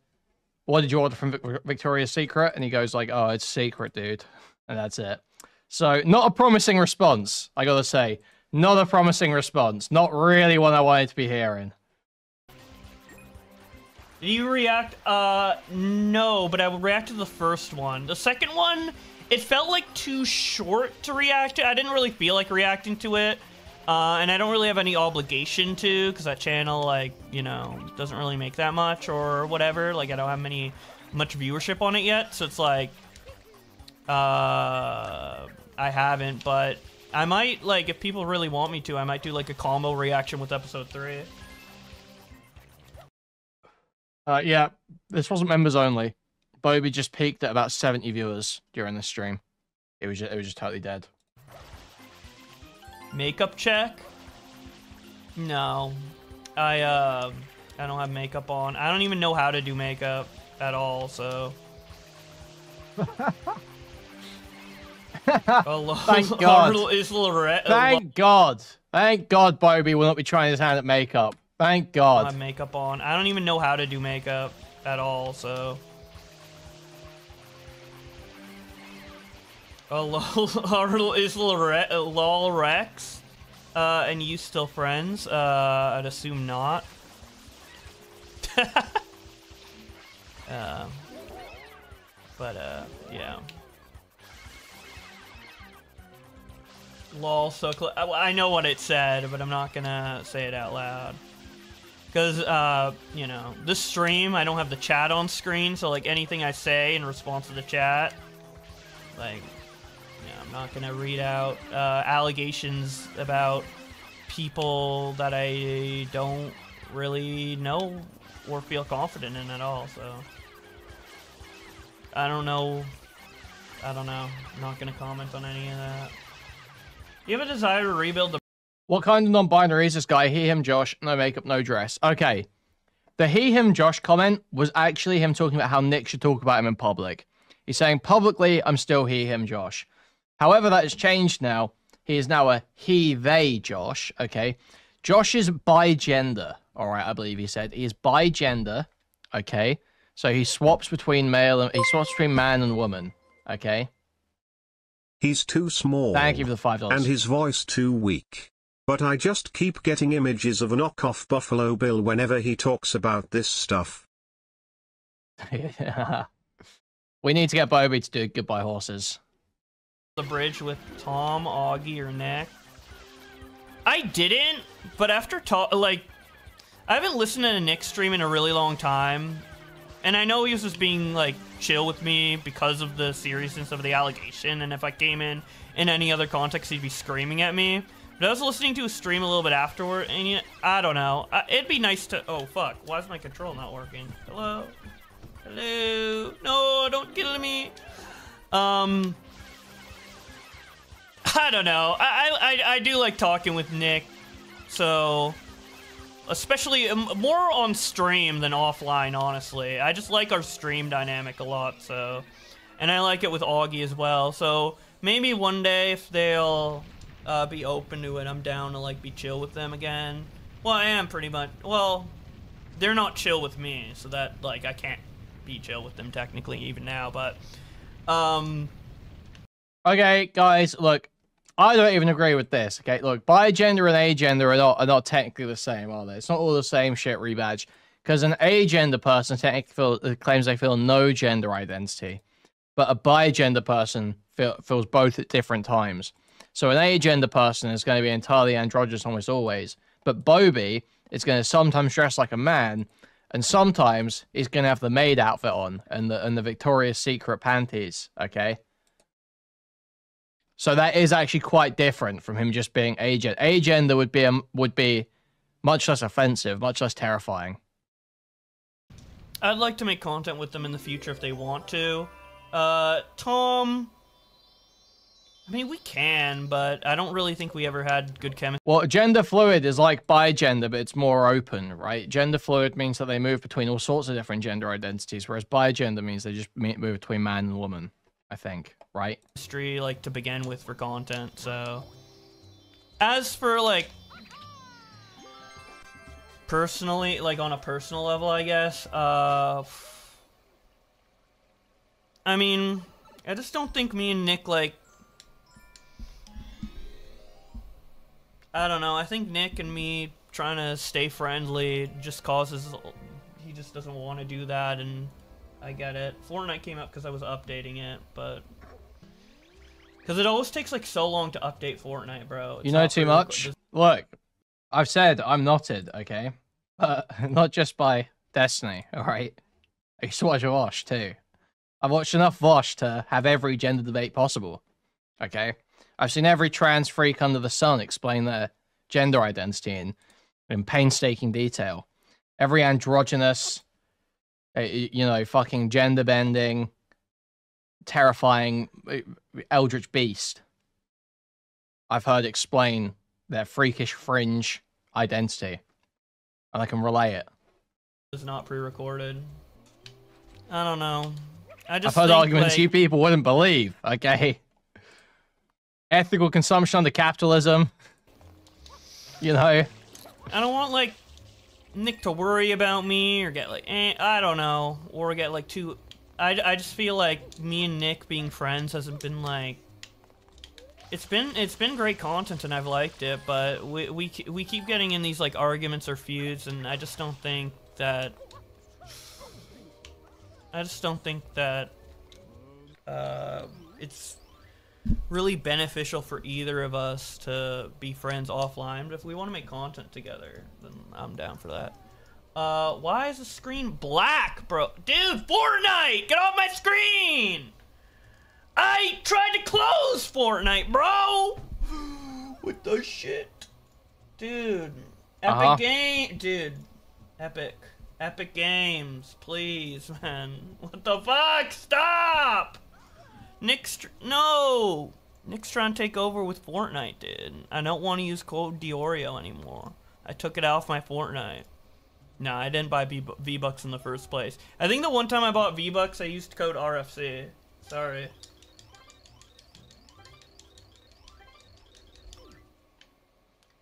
what did you order from Victoria's Secret? And he goes like, oh, it's secret, dude. And that's it. So, not a promising response, I gotta say. Not a promising response. Not really what I wanted to be hearing. Did you react? No, but I would react to the first one. The second one, it felt like too short to react to. I didn't really feel like reacting to it. And I don't really have any obligation to, because that channel, like, you know, doesn't really make that much or whatever. Like, I don't have much viewership on it yet, so it's like, I haven't, but I might, like, if people really want me to, I might do, like, a combo reaction with episode 3. Yeah, this wasn't members only. Bobby just peaked at about 70 viewers during this stream. It was just totally dead. Makeup check? No. I don't have makeup on. I don't even know how to do makeup at all, so. Thank God. Thank God. Thank God Bobby will not be trying his hand at makeup. Thank God. I don't have makeup on. I don't even know how to do makeup at all, so. Is Lol Rex and you still friends? I'd assume not. Yeah. Lol, so close. I know what it said, but I'm not gonna say it out loud. Because, you know, this stream, I don't have the chat on screen, so, like, anything I say in response to the chat, like, yeah, I'm not gonna read out allegations about people that I don't really know or feel confident in at all, so. I don't know. I'm not gonna comment on any of that. You have a desire to rebuild the... What kind of non-binary is this guy? He, him, Josh. No makeup, no dress. Okay. The he, him, Josh comment was actually him talking about how Nick should talk about him in public. He's saying, publicly, I'm still he, him, Josh. However, that has changed now. He is now a he, they, Josh. Okay. Josh is bi-gender. All right, I believe he said. He is bi-gender. Okay. So he swaps between man and woman. Okay. He's too small. Thank you for the $5. And his voice too weak. But I just keep getting images of a knockoff Buffalo Bill whenever he talks about this stuff. We need to get Bobby to do Goodbye Horses. The bridge with Tom, Augie, or Nick. I didn't, but after I haven't listened to Nick's stream in a really long time. And I know he was just being, like, chill with me because of the seriousness of the allegation. And if I came in any other context, he'd be screaming at me. But I was listening to his stream a little bit afterward, and I don't know. It'd be nice to... Oh, fuck. Why is my control not working? Hello? Hello? No, don't kill me. I don't know. I do like talking with Nick, so... Especially more on stream than offline, honestly. I just like our stream dynamic a lot, so... And I like it with Augie as well, so... Maybe one day, if they'll be open to it, I'm down to, like, be chill with them again. Well, I am pretty much... Well, they're not chill with me, so that, like, I can't be chill with them technically even now, but... Okay, guys, look. I don't even agree with this, okay? Look, bi-gender and agender are not technically the same, are they? It's not all the same shit, Rebadge. Because an agender person technically claims they feel no gender identity. But a bi-gender person feels both at different times. So an agender person is going to be entirely androgynous almost always. But Bobby is going to sometimes dress like a man, and sometimes he's going to have the maid outfit on and the Victoria's Secret panties, okay? So that is actually quite different from him just being agender. Agender would be much less offensive, much less terrifying. I'd like to make content with them in the future if they want to. Tom... I mean, we can, but I don't really think we ever had good chemistry. Well, gender fluid is like bi-gender, but it's more open, right? Gender fluid means that they move between all sorts of different gender identities, whereas bi-gender means they just move between man and woman, I think, right? Chemistry, like, to begin with for content, so... As for, like... Personally, like, on a personal level, I guess, I mean, I just don't think me and Nick, like... I don't know, I think Nick and me trying to stay friendly just causes... He just doesn't want to do that, and I get it. Fortnite came out because I was updating it, but... Because it always takes, like, so long to update Fortnite, bro. You know too much? Look, I've said I'm knotted, okay? Not just by Destiny, alright? I used to watch Vosh, too. I've watched enough Vosh to have every gender debate possible, okay? I've seen every trans freak under the sun explain their gender identity in painstaking detail. Every androgynous, you know, fucking gender-bending, terrifying eldritch beast I've heard explain their freakish fringe identity. And I can relay it. It's not pre-recorded. I don't know. I've heard arguments you people wouldn't believe, okay? Ethical consumption under capitalism. You know? I don't want, like, Nick to worry about me or get, like, I don't know. Or get, like, too... I just feel like me and Nick being friends hasn't been, like, it's been great content and I've liked it, but we keep getting in these like arguments or feuds, and I just don't think that it's really beneficial for either of us to be friends offline. But if we want to make content together, then I'm down for that. Why is the screen black, bro? Dude, Fortnite, get off my screen! I tried to close Fortnite, bro! What the shit? Dude. Epic Games, please, man. What the fuck? Stop! Nick's trying to take over with Fortnite, dude. I don't want to use code DeOrio anymore. I took it off my Fortnite. No, I didn't buy V-Bucks in the first place. I think the one time I bought V-Bucks, I used code RFC. Sorry.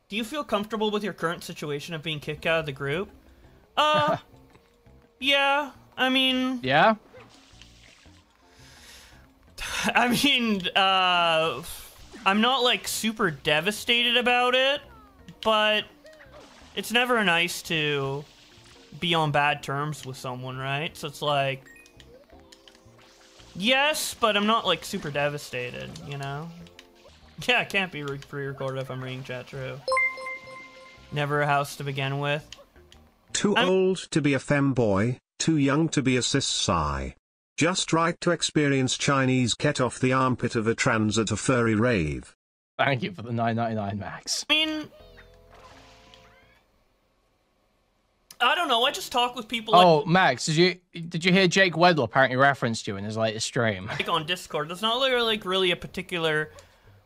Do you feel comfortable with your current situation of being kicked out of the group? Yeah, I mean... Yeah? I mean, I'm not, like, super devastated about it, but it's never nice to be on bad terms with someone, right? So it's like... Yes, but I'm not, like, super devastated, you know? Yeah, it can't be pre-recorded if I'm reading chat, true. Never a house to begin with. Too old to be a femboy, too young to be a cis-si. Just right to experience Chinese ket off the armpit of a trans at a furry rave. Thank you for the $9.99, Max. I mean... I don't know, I just talk with people like... Oh, Max, did you hear Jake Weddle apparently referenced you in his latest stream? Like on Discord, there's not like really a particular...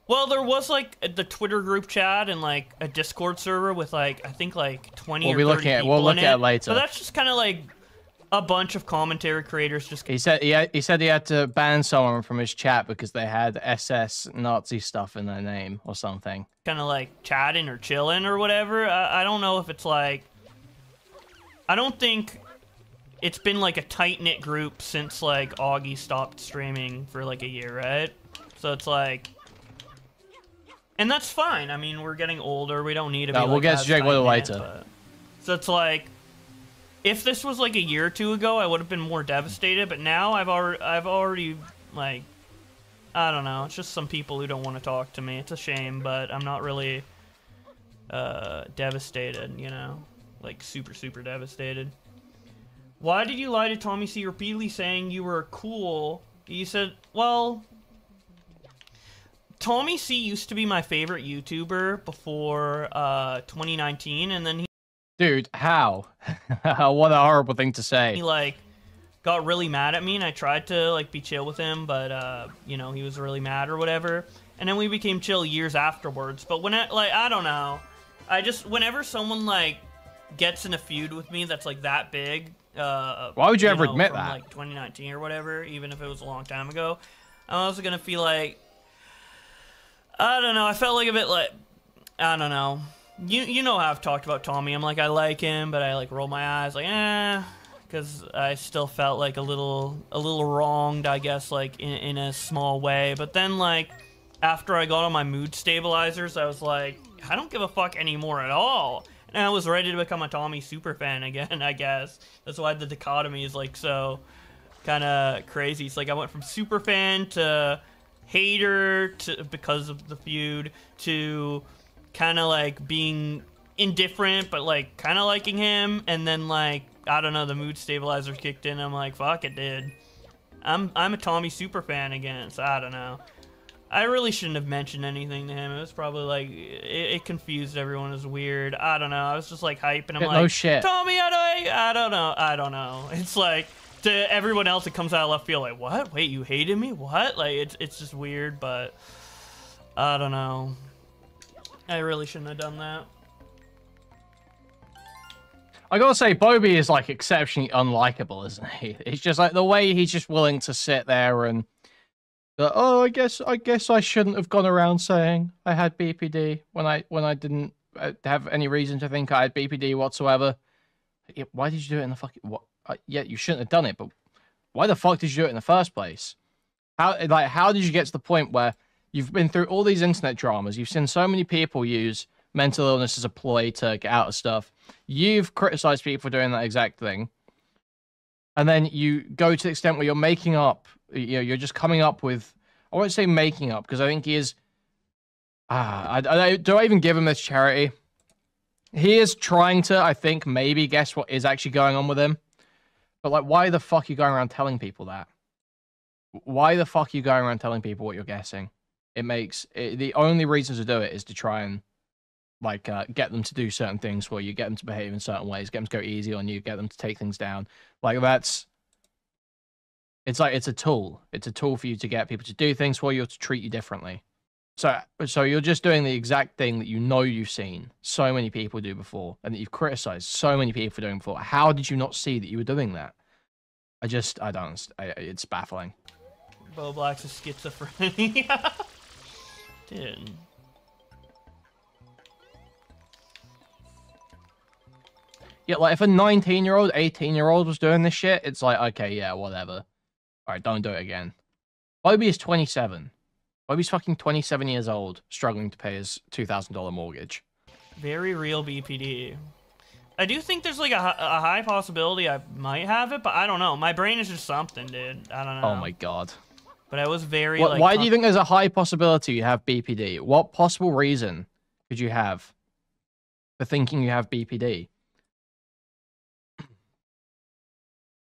Well, there was like the Twitter group chat and like a Discord server with like I think like 20 or 30 people We'll look in at it. it later. So that's just kind of like a bunch of commentary creators just. He said he had to ban someone from his chat because they had SS Nazi stuff in their name or something. Kind of like chatting or chilling or whatever. I don't know if it's like. I don't think it's been like a tight knit group since like Augie stopped streaming for like a year, right? So it's like. And that's fine. I mean, we're getting older. We don't need to be we'll get to Jake Weddle later. But... So it's like, if this was like a year or two ago, I would have been more devastated. But now I've already like, I don't know. It's just some people who don't want to talk to me. It's a shame, but I'm not really devastated. You know, like super devastated. Why did you lie to Tommy C repeatedly saying you were cool? You said, well. Tommy C used to be my favorite YouTuber before 2019, and then he... Dude, how? What a horrible thing to say. He, like, got really mad at me, and I tried to, like, be chill with him, but, you know, he was really mad or whatever. And then we became chill years afterwards. But when I don't know. I just, whenever someone, like, gets in a feud with me that's, like, that big... Why would you ever admit from, that? Like, 2019 or whatever, even if it was a long time ago, I'm also gonna feel like... I don't know, I felt like a bit like, I don't know. You know how I've talked about Tommy. I'm like, I like him, but I like roll my eyes like, because I still felt like a little wronged, I guess, like in a small way. But then like, after I got on my mood stabilizers, I was like, I don't give a fuck anymore at all. And I was ready to become a Tommy super fan again, I guess. That's why the dichotomy is like so kind of crazy. It's like I went from super fan to hater because of the feud to kind of like being indifferent but like kind of liking him, and then like I don't know, the mood stabilizer kicked in. I'm like, fuck it, dude. I'm a Tommy super fan again. So I don't know. I really shouldn't have mentioned anything to him. It was probably like it confused everyone. It was weird. I don't know. I was just like hype, and I'm like, no shit. Tommy, I don't know. It's like. To everyone else, it comes out of left field like, what? Wait, you hated me? What? Like, it's just weird, but I don't know. I really shouldn't have done that. I gotta say, Bobby is like exceptionally unlikable, isn't he? It's just like the way he's just willing to sit there and oh, I guess I shouldn't have gone around saying I had BPD when I didn't have any reason to think I had BPD whatsoever. Why did you do it in the fucking what? Yeah, you shouldn't have done it, but why the fuck did you do it in the first place? How did you get to the point where You've been through all these internet dramas. You've seen so many people use mental illness as a ploy to get out of stuff. You've criticized people for doing that exact thing. And then you go to the extent where you're making up, you're just coming up with, I won't say making up, because I think he is, do I even give him this charity? He is trying to, I think, maybe guess what is actually going on with him. But, like, why the fuck are you going around telling people that? Why the fuck are you going around telling people what you're guessing? The only reason to do it is to try and, like, get them to do certain things for you, get them to behave in certain ways, get them to go easy on you, get them to take things down. Like, it's a tool. It's a tool for you to get people to do things for you or to treat you differently. So you're just doing the exact thing that you've seen so many people do before and that you've criticized so many people for doing before. How did you not see that you were doing that? I don't, it's baffling. Bowblax is schizophrenia. Dude. Yeah, like if a 19-year-old, 18-year-old was doing this shit, it's like, okay, yeah, whatever. All right, don't do it again. Bobby is 27. Bobby's fucking 27 years old, struggling to pay his $2,000 mortgage. Very real BPD. I do think there's like a high possibility I might have it, but I don't know. My brain is just something, dude. I don't know. Oh my god. But I was very why do you think there's a high possibility you have BPD? What possible reason could you have for thinking you have BPD?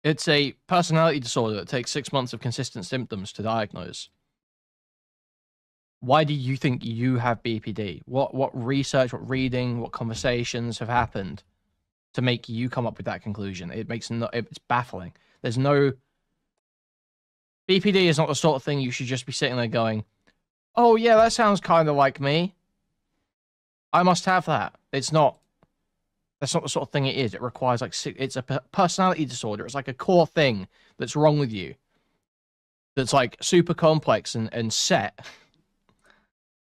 It's a personality disorder that takes 6 months of consistent symptoms to diagnose. Why do you think you have BPD? What research, what reading, what conversations have happened to make you come up with that conclusion? It's baffling. There's no... BPD is not the sort of thing you should just be sitting there going, oh yeah, that sounds kind of like me. I must have that. It's not. That's not the sort of thing it is. It requires it's a personality disorder. It's like a core thing that's wrong with you. That's like super complex and set.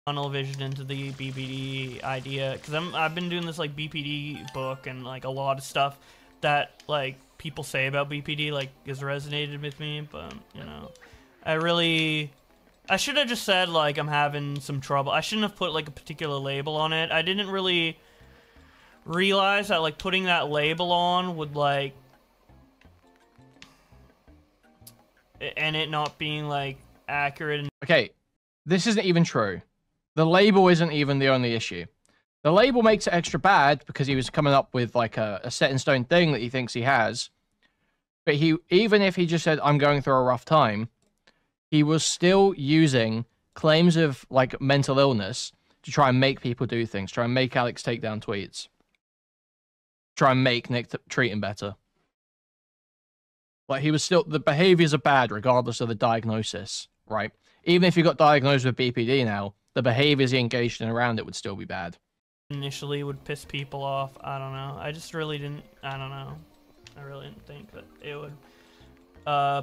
Tunnel vision into the BPD idea, because I've been doing this like BPD book and like a lot of stuff that like people say about BPD like has resonated with me, but you know, I should have just said like I'm having some trouble. I shouldn't have put like a particular label on it. I didn't really realize that like putting that label on would like, and it not being like accurate. Okay, this isn't even true. The label isn't even the only issue. The label makes it extra bad because he was coming up with like a set in stone thing that he thinks he has. But even if he just said, I'm going through a rough time, he was still using claims of like mental illness to try and make people do things, try and make Alex take down tweets, try and make Nick treat him better. Like the behaviors are bad regardless of the diagnosis, right? Even if you got diagnosed with BPD now, the behaviors he engaged in around it would still be bad. Initially would piss people off. I don't know. I just really didn't. I don't know. I really didn't think that it would.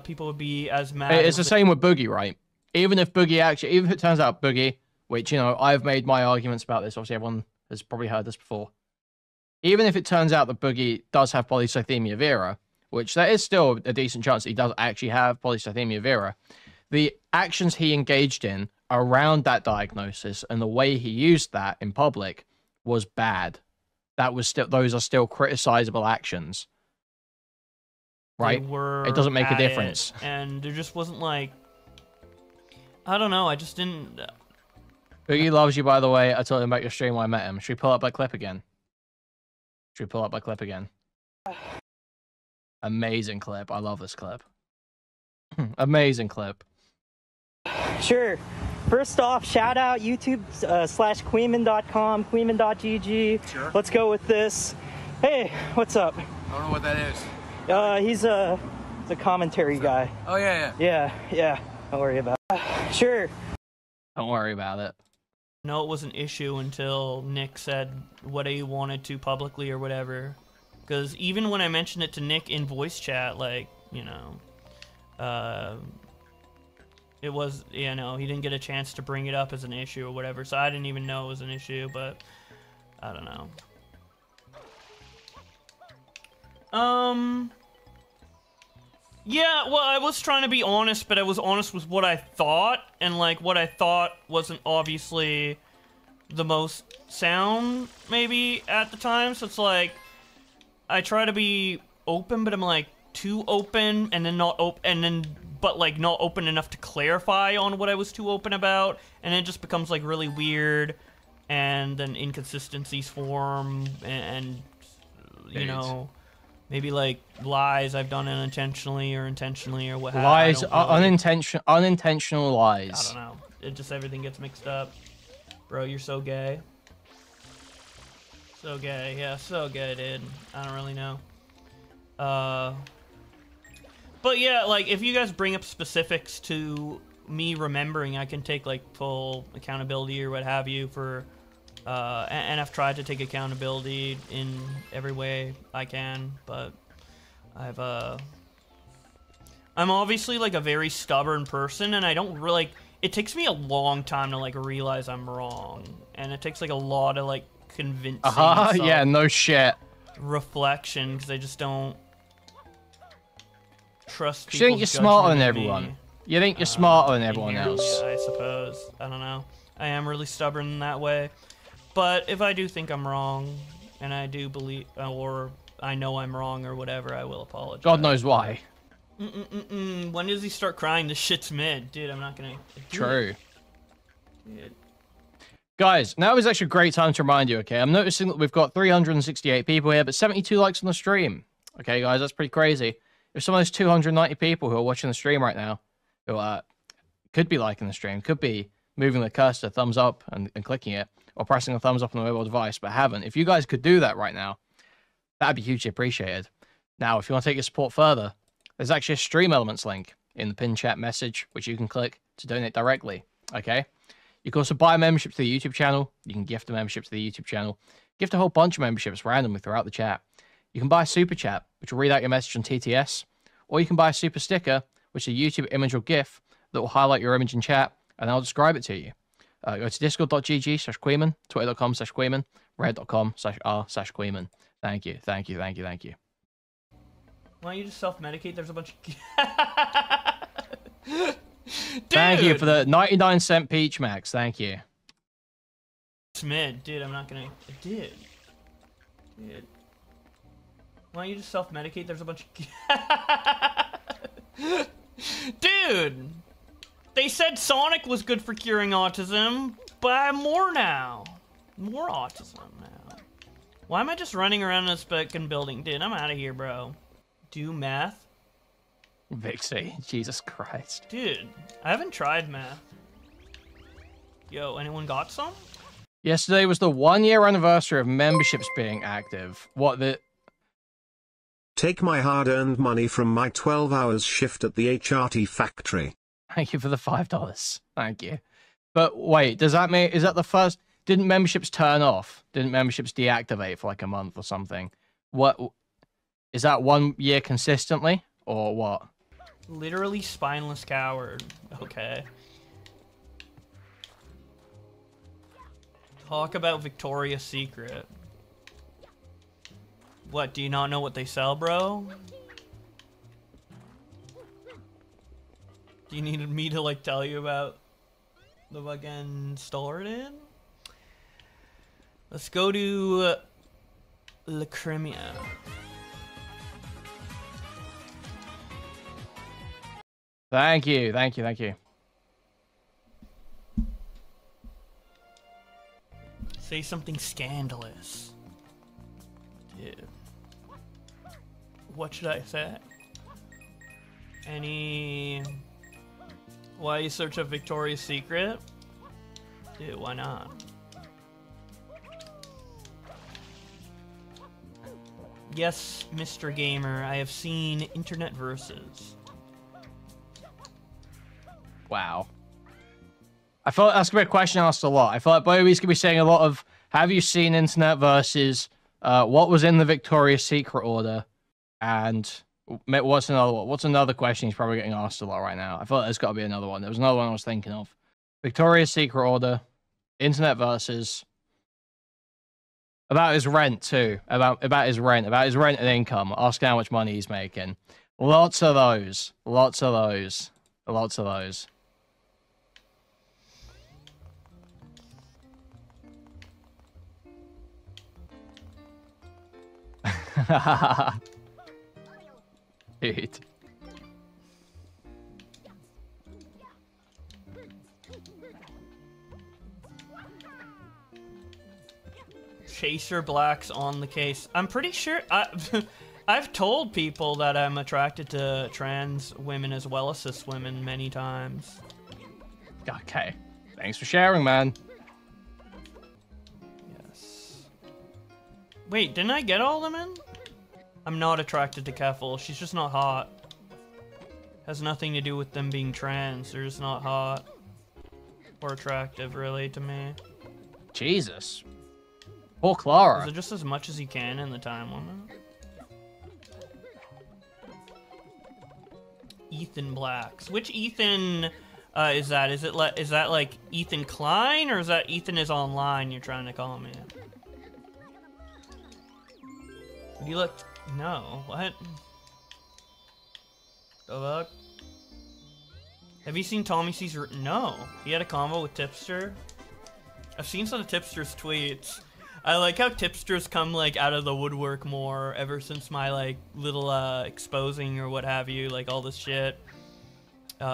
People would be as mad. It's the same with Boogie, right? Even if it turns out Boogie, which, you know, I've made my arguments about this. Obviously, everyone has probably heard this before. Even if it turns out that Boogie does have polycythemia vera, which there is still a decent chance that he does actually have polycythemia vera, the actions he engaged in around that diagnosis and the way he used that in public was bad. Those are still criticizable actions. Right? It doesn't make a difference. And there just wasn't like, I don't know, I just didn't. Boogie loves you, by the way. I told him about your stream when I met him. Should we pull up that clip again? Amazing clip. I love this clip. Amazing clip. Sure. First off, shout out YouTube /Kuihman.com, Kuihman.gg. Sure. Let's go with this. Hey, what's up? I don't know what that is. He's a commentary guy. Oh, yeah. Yeah. Don't worry about it. Sure. Don't worry about it. No, it was an issue until Nick said what he wanted to publicly or whatever. Because even when I mentioned it to Nick in voice chat, like, you know, it was, you know, he didn't get a chance to bring it up as an issue or whatever, so I didn't even know it was an issue, but I don't know. Yeah, well, I was trying to be honest, but I was honest with what I thought, and, like, what I thought wasn't obviously the most sound, maybe, at the time, so it's like, I try to be open, but I'm, like, too open, and then not open, and then, but, like, not open enough to clarify on what I was too open about, and it just becomes, like, really weird, and then inconsistencies form, and you know... Maybe, like, lies I've done unintentionally or intentionally or what have you. Lies, unintentional lies. I don't know. It just, everything gets mixed up. Bro, you're so gay. So gay. Yeah, so gay, dude. I don't really know. But yeah, like, if you guys bring up specifics to me remembering, I can take, like, full accountability or what have you for... and I've tried to take accountability in every way I can, but I'm obviously, like, a very stubborn person, and I don't really, like, it takes me a long time to, like, realize I'm wrong, and it takes, like, a lot of, like, convincing yeah, no shit. reflection, because I just don't trust people's You think you're smarter than judgment of everyone. me. You think you're smarter than everyone else. I suppose. I don't know. I am really stubborn in that way. But if I do think I'm wrong, and I do believe, or I know I'm wrong or whatever, I will apologize. God knows why. When does he start crying? This shit's mid. Dude, I'm not gonna... True. Dude. Guys, now is actually a great time to remind you, okay? I'm noticing that we've got 368 people here, but 72 likes on the stream. Okay, guys, that's pretty crazy. If some of those 290 people who are watching the stream right now, who could be liking the stream, could be moving the cursor, thumbs up, and clicking it, or pressing a thumbs up on the mobile device, but haven't. If you guys could do that right now, that'd be hugely appreciated. Now, if you want to take your support further, there's actually a Stream Elements link in the pinned chat message, which you can click to donate directly, okay? You can also buy a membership to the YouTube channel. You can gift a membership to the YouTube channel. Gift a whole bunch of memberships randomly throughout the chat. You can buy a Super Chat, which will read out your message on TTS, or you can buy a Super Sticker, which is a YouTube image or GIF that will highlight your image in chat, and I'll describe it to you. Go to discord.gg/Kuihman, twitter.com/Kuihman, reddit.com/r/Kuihman. Thank you, thank you, thank you, thank you. Why don't you just self-medicate? There's a bunch of... Dude! Thank you for the 99-cent peach, Max. Thank you. It's mid. Dude, I'm not gonna... Dude. Why don't you just self-medicate? There's a bunch of... Dude! They said Sonic was good for curing autism, but I have more now. More autism now. Why am I just running around in a fucking building? Dude, I'm out of here, bro. Do math? Vixie, Jesus Christ. Dude, I haven't tried math. Yo, anyone got some? Yesterday was the 1-year anniversary of memberships being active. What the... Take my hard-earned money from my 12 hours shift at the HRT factory. Thank you for the $5. Thank you. But wait, does that mean... Is that the first... Didn't memberships turn off? Didn't memberships deactivate for like a month or something? What... Is that 1 year consistently? Or what? Literally spineless coward. Okay. Talk about Victoria's Secret. What, do you not know what they sell, bro? Do you need me to, like, tell you about the fucking store it in? Let's go to Lacrimia. Thank you, thank you, thank you. Say something scandalous. Dude. What should I say? Why you search up Victoria's Secret? Dude, why not? Yes, Mr. Gamer, I have seen Internet Versus. Wow. I feel like that's going to be a question asked a lot. I feel like Bobby's going to be saying a lot of, have you seen Internet Versus? What was in the Victoria's Secret order? And what's another one? What's another question he's probably getting asked a lot right now? I feel like there's got to be another one. There was another one I was thinking of. Victoria's Secret order, Internet Versus. About his rent too. About his rent and income. Asking how much money he's making. Lots of those. Lots of those. Lots of those. Dude. Chaser Black's on the case. I'm pretty sure I've told people that I'm attracted to trans women as well as cis women many times. Okay. Thanks for sharing, man. Yes. Wait, didn't I get all of them in? I'm not attracted to Keffel. She's just not hot. Has nothing to do with them being trans. They're just not hot. Or attractive, really, to me. Jesus. Poor Clara. Is it just as much as you can in the time limit? Ethan Blacks. Which Ethan is that? Is that like Ethan Klein, or is that Ethan is online you're trying to call me? Would you look? No. What? The fuck? Have you seen Tommy C's? No. He had a combo with Tipster. I've seen some of Tipster's tweets. I like how tipsters come like out of the woodwork more ever since my like little exposing or what have you, like all this shit. You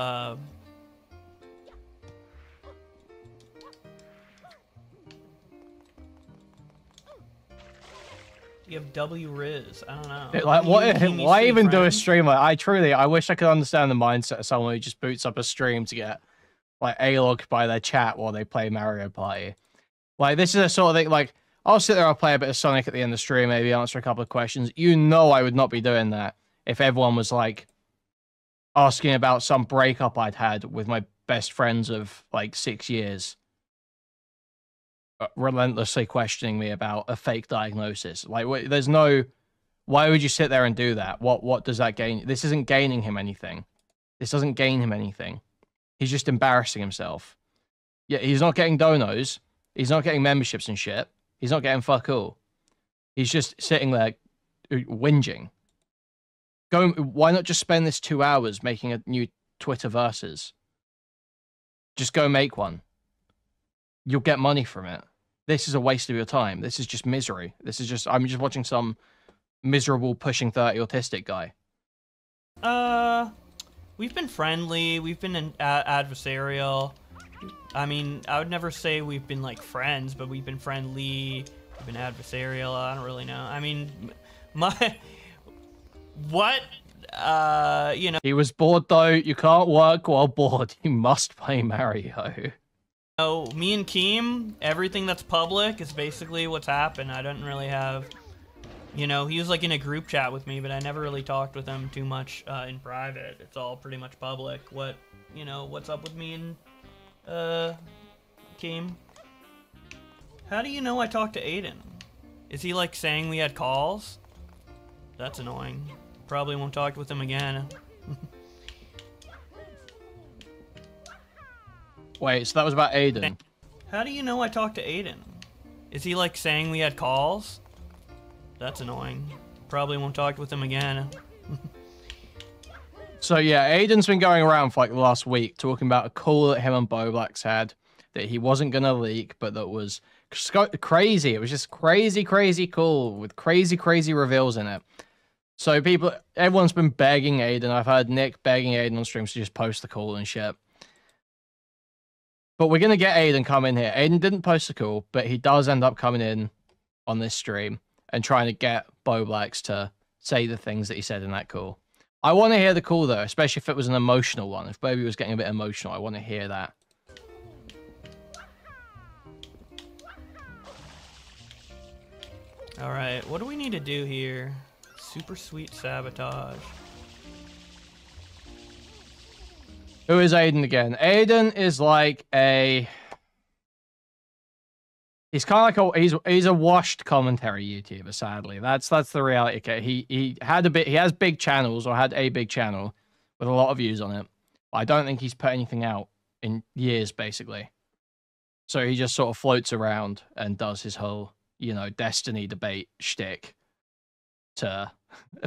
have W Riz. I don't know. Like, why even do a stream? Like, I wish I could understand the mindset of someone who just boots up a stream to get like A-logged by their chat while they play Mario Party. Like, this is a sort of thing, like, I'll sit there, I'll play a bit of Sonic at the end of the stream, maybe answer a couple of questions. You know I would not be doing that if everyone was, like, asking about some breakup I'd had with my best friends of, like, 6 years. Relentlessly questioning me about a fake diagnosis. Like, there's no... Why would you sit there and do that? What does that gain? This isn't gaining him anything. This doesn't gain him anything. He's just embarrassing himself. Yeah, he's not getting donos. He's not getting memberships and shit. He's not getting fuck all. He's just sitting there whinging. Why not just spend this 2 hours making a new Twitter versus? Just go make one. You'll get money from it. This is a waste of your time. This is just misery. I'm just watching some miserable pushing 30 autistic guy. We've been friendly. We've been adversarial. I mean, I would never say we've been, like, friends, but we've been friendly, we've been adversarial, I don't really know. I mean, you know... He was bored, though. You can't work while bored. You must play Mario. Oh, me and Keem, everything that's public is basically what's happened. I don't really have... You know, he was, like, in a group chat with me, but I never really talked with him too much in private. It's all pretty much public. What's up with me and... Keem? How do you know I talked to Aiden? Is he like saying we had calls? That's annoying. Probably won't talk with him again. Wait, so that was about Aiden. How do you know I talked to Aiden? Is he like saying we had calls? That's annoying. Probably won't talk with him again. So yeah, Aiden's been going around for like the last week talking about a call that him and Bowblax had that he wasn't going to leak, but that was crazy. It was just crazy, crazy cool with crazy, crazy reveals in it. So everyone's been begging Aiden. I've heard Nick begging Aiden on streams to just post the call and shit. But we're going to get Aiden come in here. Aiden didn't post the call, but he does end up coming in on this stream and trying to get Bowblax to say the things that he said in that call. I want to hear the call, though, especially if it was an emotional one. If Bobby was getting a bit emotional, I want to hear that. All right, what do we need to do here? Super sweet sabotage. Who is Aiden again? Aiden is like a... He's kind of like he's a washed commentary YouTuber, sadly. That's the reality. Okay, he has big channels, or had a big channel with a lot of views on it. But I don't think he's put anything out in years, basically. So he just sort of floats around and does his whole, Destiny debate shtick. to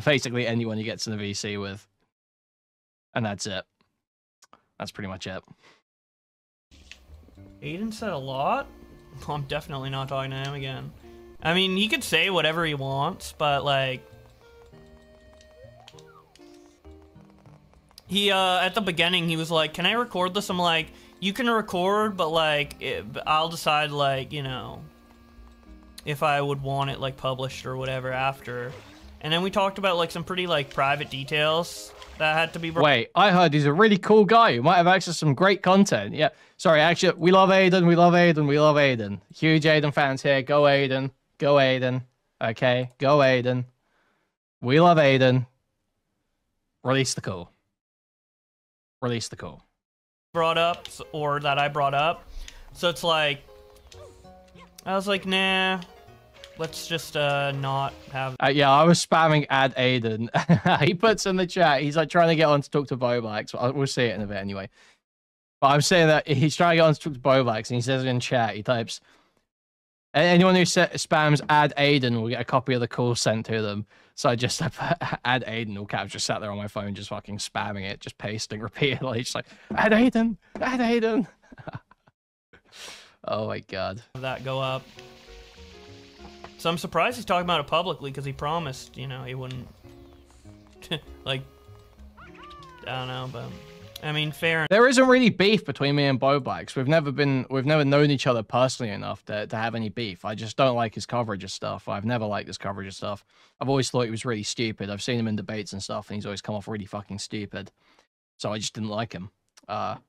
basically anyone he gets in the VC with. And that's it. That's pretty much it. Aiden said a lot? I'm definitely not talking to him again. I mean, he could say whatever he wants, but like... He, at the beginning, he was like, can I record this? I'm like, you can record, but like, I'll decide, like, you know, if I would want it, like, published or whatever after. And then we talked about, like, some pretty, like, private details that had to be... Wait, I heard he's a really cool guy who might have access to some great content. Yeah, sorry, actually, we love Aiden, we love Aiden, we love Aiden. Huge Aiden fans here. Go Aiden. Go Aiden. Okay, go Aiden. We love Aiden. Release the call. Release the call. Brought up, or that I brought up. So it's like, I was like, nah, let's just not have... yeah, I was spamming add Aiden. He puts in the chat, he's like trying to get on to talk to Bowblax. We'll see it in a bit anyway. But I'm saying that he's trying to get on to talk to Bowblax, and he says in chat, he types, anyone who spams add Aiden will get a copy of the call sent to them. So I just add Aiden. All caps, just sat there on my phone, just fucking spamming it, just pasting repeatedly. Just like, add Aiden, add Aiden. Oh my god. That go up. So I'm surprised he's talking about it publicly, because he promised, you know, he wouldn't. Like, I don't know, but I mean, fair. There isn't really beef between me and Bowblax. We've never known each other personally enough to have any beef. I just don't like his coverage of stuff. I've never liked his coverage of stuff. I've always thought he was really stupid. I've seen him in debates and stuff, and he's always come off really fucking stupid. So I just didn't like him. And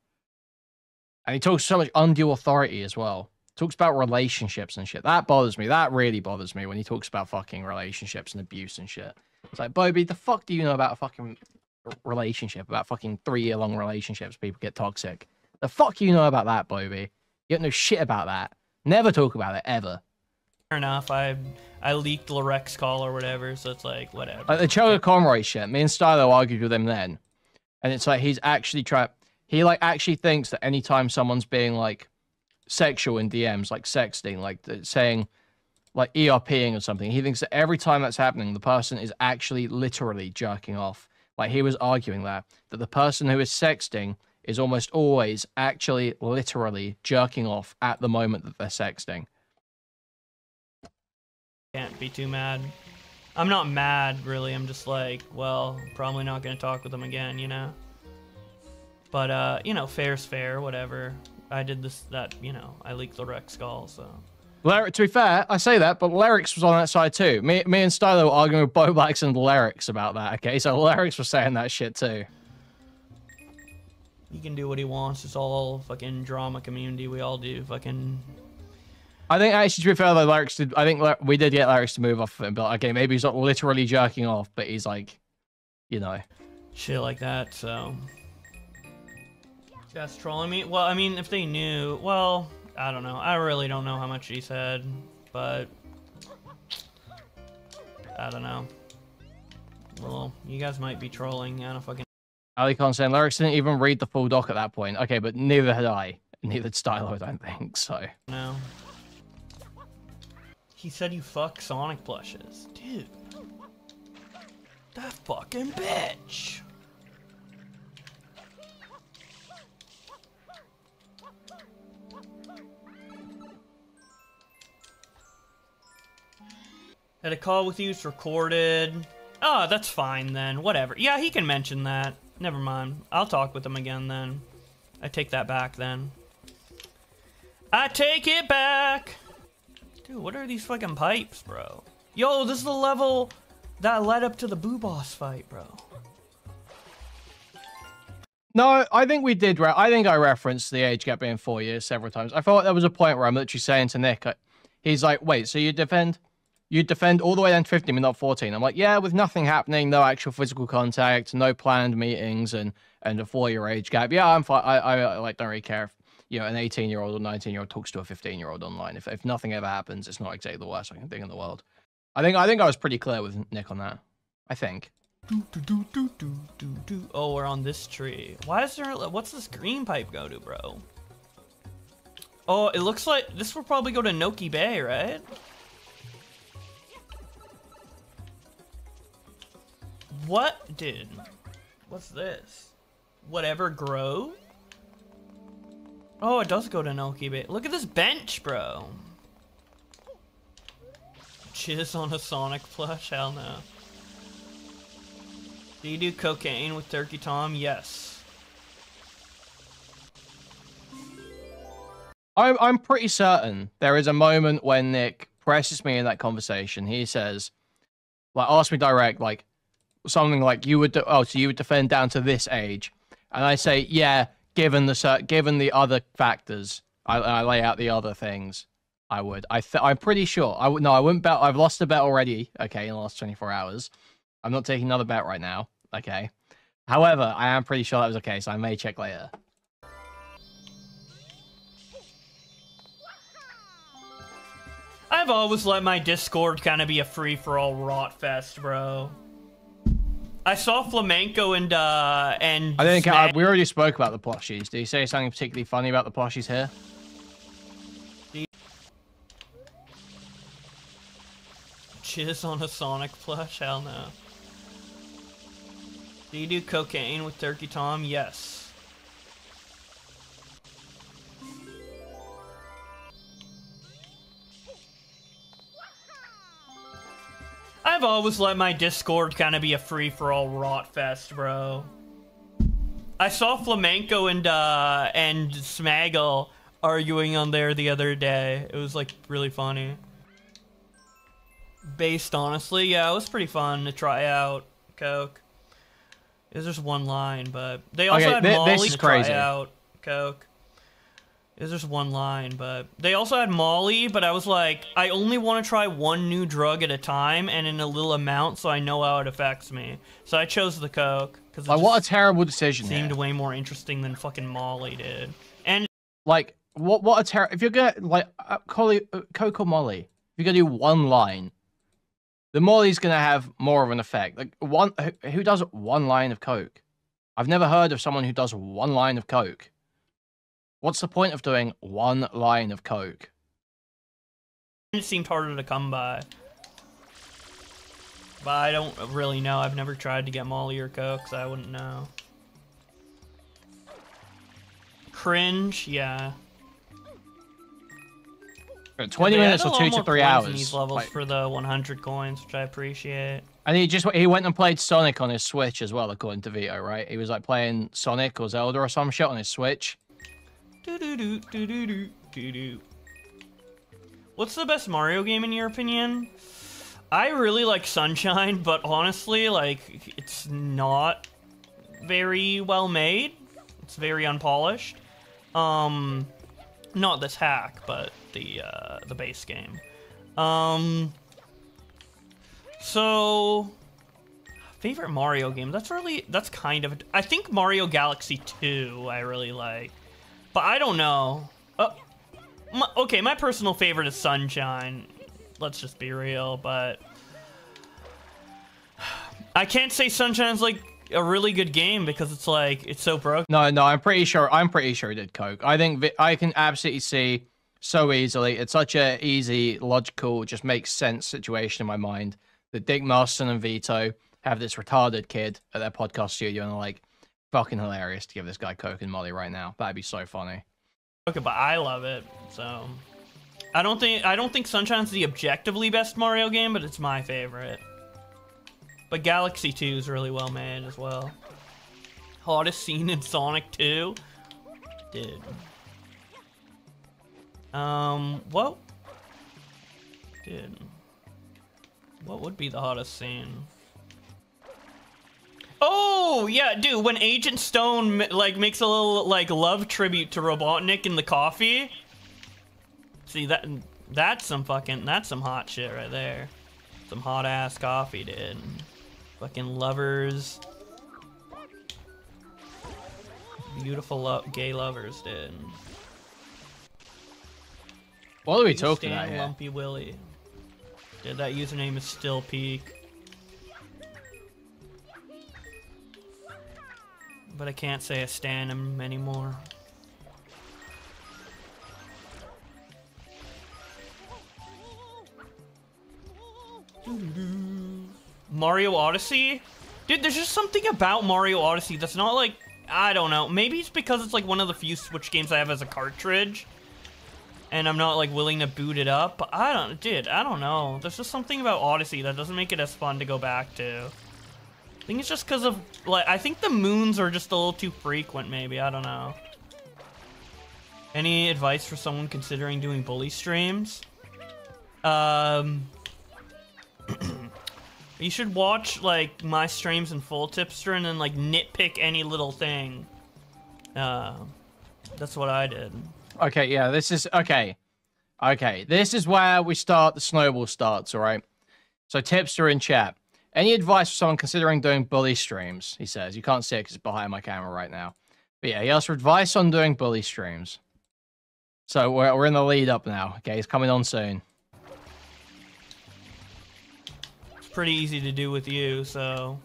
he talks so much undue authority as well. Talks about relationships and shit. That bothers me. That really bothers me when he talks about fucking relationships and abuse and shit. It's like, Bobby, the fuck do you know about a fucking relationship, about fucking 3-year-long relationships? People get toxic. The fuck you know about that, Bobby? You don't know shit about that. Never talk about it, ever. Fair enough. I leaked Larek's call or whatever, so it's like, whatever. Like the Choga Conroy shit, me and Stylo argued with him then. And it's like, he's actually he like actually thinks that anytime someone's being like sexual in DMs, like sexting, like saying like ERPing or something, he thinks that every time that's happening, the person is actually literally jerking off. Like, he was arguing that the person who is sexting is almost always actually literally jerking off at the moment that they're sexting. Can't be too mad. I'm not mad, really. I'm just like, well, probably not going to talk with them again, you know? But, you know, fair's fair, whatever. I did that, you know, I leaked the Rex call, so... To be fair, I say that, but Lyrics was on that side too. Me and Stylo were arguing with Bowblax and Lyrics about that, okay? So Lyrics was saying that shit too. He can do what he wants. It's all fucking drama community. We all do fucking... I think, actually, to be fair, though, Lyrics did... I think we did get Lyrics to move off of him, but okay, maybe he's not literally jerking off, but he's like, you know... shit like that, so... That's trolling me? Well, I mean, if they knew... Well... I don't know. I really don't know how much he said, but I don't know. Well, you guys might be trolling. I don't fucking... Ali Khan saying Lyrics didn't even read the full doc at that point. Okay, but neither had I. Neither did Stylo, I don't think, so... No. He said you fuck Sonic plushes. Dude. That fucking bitch. Had a call with you, it's recorded. Oh, that's fine then. Whatever. Yeah, he can mention that. Never mind. I'll talk with him again then. I take that back then. I take it back! Dude, what are these fucking pipes, bro? Yo, this is the level that led up to the Boo Boss fight, bro. No, I think we did. I think I referenced the age gap being 4 years several times. I thought there was a point where I'm literally saying to Nick, he's like, wait, so you'd defend all the way down to 15 but not 14. I'm like, yeah, with nothing happening, no actual physical contact, no planned meetings, and a 4-year age gap. Yeah, I'm fine. I like don't really care if, you know, an 18-year-old or 19-year-old talks to a 15-year-old online. If nothing ever happens, it's not exactly the worst fucking thing in the world. I think I was pretty clear with Nick on that. I think. Oh, we're on this tree. Why is there? What's this green pipe go to, bro? Oh, it looks like this will probably go to Noki Bay, right? What? Dude. What's this? Whatever grow? Oh, it does go to Noki Bay. Look at this bench, bro. Jizz on a Sonic plush? Hell no. Do you do cocaine with Turkey Tom? Yes. I'm pretty certain there is a moment when Nick presses me in that conversation. He says, like, ask me direct, like, something like, you would, so you would defend down to this age. And I say, yeah, given the other factors, I lay out the other things. I would. I'm pretty sure. I would. No, I wouldn't bet. I've lost a bet already. Okay, in the last 24 hours. I'm not taking another bet right now. Okay. However, I am pretty sure that was okay, so I may check later. I've always let my Discord kind of be a free-for-all rot fest, bro. I saw Flamenco and I think we already spoke about the plushies. Did you say something particularly funny about the plushies here? Jizz on a Sonic plush? Hell no. Do you do cocaine with Turkey Tom? Yes. I've always let my Discord kind of be a free-for-all rot fest, bro. I saw Flamenco and Smaggle arguing on there the other day. It was, like, really funny. Based, honestly, yeah, it was pretty fun to try out Coke. It was just one line, but they also had Molly to try out Coke. It was just one line, but they also had Molly, but I was like, I only want to try one new drug at a time and in a little amount so I know how it affects me. So I chose the Coke. Like, what a terrible decision. Seemed way more interesting than fucking Molly did. And like, what a terrible... If you're gonna, like, Coke or Molly, if you're gonna do one line, the Molly's gonna have more of an effect. Like, who does one line of Coke? I've never heard of someone who does one line of Coke. What's the point of doing one line of Coke? it seemed harder to come by. But I don't really know. I've never tried to get Molly or Coke, so I wouldn't know. Cringe, yeah. 20 minutes or 2 to 3 hours. In these levels for the 100 coins, which I appreciate. And he went and played Sonic on his Switch as well, according to Vito, right? He was like playing Sonic or Zelda or some shit on his Switch. What's the best Mario game in your opinion? I really like Sunshine, but honestly, like, it's not very well made. It's very unpolished. Not this hack, but the base game. So favorite Mario game. That's kind of, I think Mario Galaxy 2 I really like. But I don't know. Okay, my personal favorite is Sunshine. Let's just be real, but I can't say Sunshine's like a really good game because it's like it's so broken. No, I'm pretty sure he did Coke. I think I can absolutely see so easily. It's such a easy, logical, just makes sense situation in my mind that Dick Marston and Vito have this retarded kid at their podcast studio and they're like, fucking hilarious to give this guy Coke and Molly right now. That'd be so funny. Okay, but I love it, so I don't think Sunshine's the objectively best Mario game, but it's my favorite. But Galaxy 2 is really well made as well. Hottest scene in Sonic 2? Dude. What? Dude. What would be the hottest scene? Oh, yeah, dude, when Agent Stone, like, makes a little, like, love tribute to Robotnik in the coffee. See, that's some hot shit right there. Some hot-ass coffee, dude. Fucking lovers. Beautiful gay lovers, dude. What are we talking about here? Lumpy Willy. Dude, that username is still peak. But I can't say I stan him anymore. Mario Odyssey? Dude, there's just something about Mario Odyssey that's not like, I don't know. Maybe it's because it's like one of the few Switch games I have as a cartridge. And I'm not like willing to boot it up. But I don't know. There's just something about Odyssey that doesn't make it as fun to go back to. I think it's just because of, like, I think the moons are just a little too frequent, maybe. I don't know. Any advice for someone considering doing bully streams? You should watch, like, my streams in full, Tipster, and then, like, nitpick any little thing. That's what I did. Okay, yeah, this is... Okay. Okay, this is where we start, the snowball starts, all right? So, Tipster in chat. Any advice for someone considering doing bully streams? He says. You can't see it because it's behind my camera right now. But yeah, he asked for advice on doing bully streams. So, we're in the lead up now. Okay, he's coming on soon. Pretty easy to do with you, so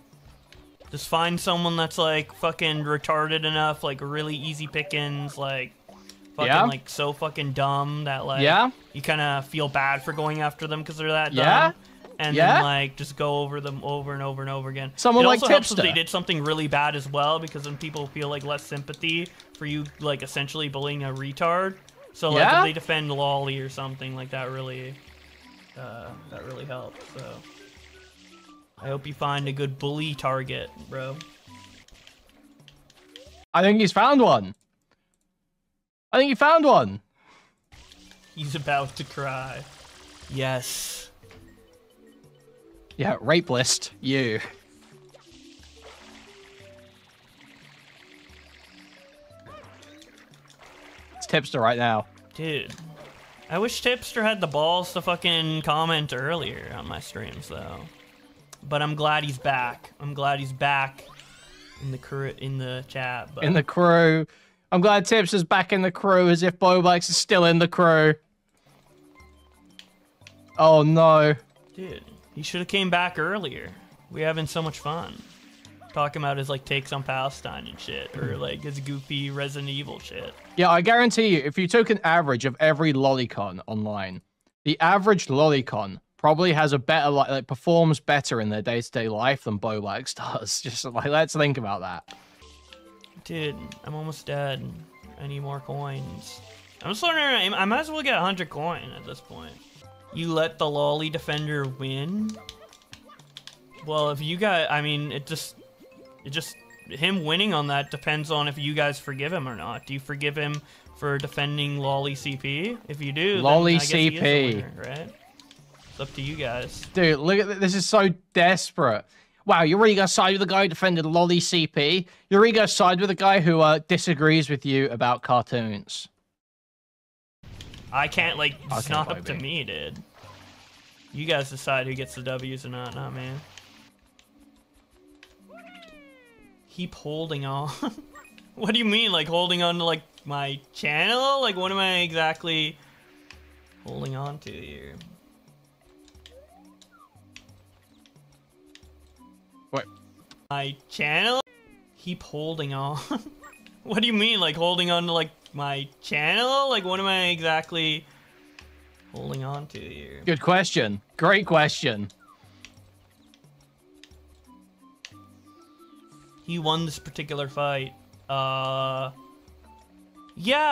just find someone that's like fucking retarded enough, like really easy pickings, like fucking like so fucking dumb that like you kind of feel bad for going after them because they're that dumb, and then like just go over them over and over and over again. Someone it like also helps Tipster. if they did something really bad as well, because then people feel like less sympathy for you, like essentially bullying a retard. So like if they defend Lolly or something like that, really helps. So I hope you find a good bully target, bro. I think he's found one. I think he found one. He's about to cry. Yes. Yeah, rape list. You. It's Tipster right now. Dude. I wish Tipster had the balls to fucking comment earlier on my streams, though. But I'm glad he's back. I'm glad he's back in the chat. But... In the crew. I'm glad Tipster's back in the crew, as if Bowblax is still in the crew. Oh no. Dude, he should have came back earlier. We're having so much fun. Talking about his like takes on Palestine and shit, or like his goofy Resident Evil shit. Yeah, I guarantee you, if you took an average of every lolicon online, the average lolicon probably has a better, like performs better in their day-to-day life than Bowblax does. Just like, let's think about that. Dude, I'm almost dead. I need more coins. I'm just learning. I might as well get 100 coin at this point. You let the lolly defender win? Well, if you guys, I mean, it just him winning on that depends on if you guys forgive him or not. Do you forgive him for defending lolly CP? If you do, lolly then I guess CP, he is a winner, right? It's up to you guys. Dude, look at this. This is so desperate. Wow, you're really gonna side with the guy who defended lolly CP? You're really gonna side with the guy who disagrees with you about cartoons? I can't, like, it's Okay, not up to me, dude. You guys decide who gets the W's or not me. Keep holding on. What do you mean, like, holding on to, like, my channel? Like, what am I exactly holding on to here? What? My channel? Keep holding on. What do you mean, like, holding on to, like, my channel? Like, what am I exactly holding on to here? Good question. Great question. He won this particular fight. Yeah,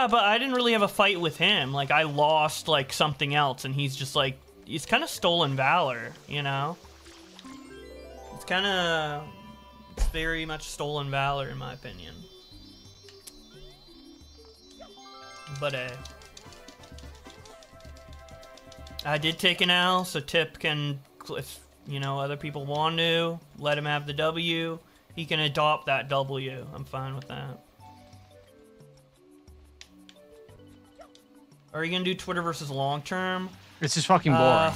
but I didn't really have a fight with him. Like, I lost, like, something else, and he's just, like, he's kind of stolen valor, you know? It's kind of very much stolen valor, in my opinion. But, I did take an L, so Tip can, if, you know, other people want to, let him have the W. He can adopt that W. I'm fine with that. Are you gonna do Twitter versus long term? This is fucking boring.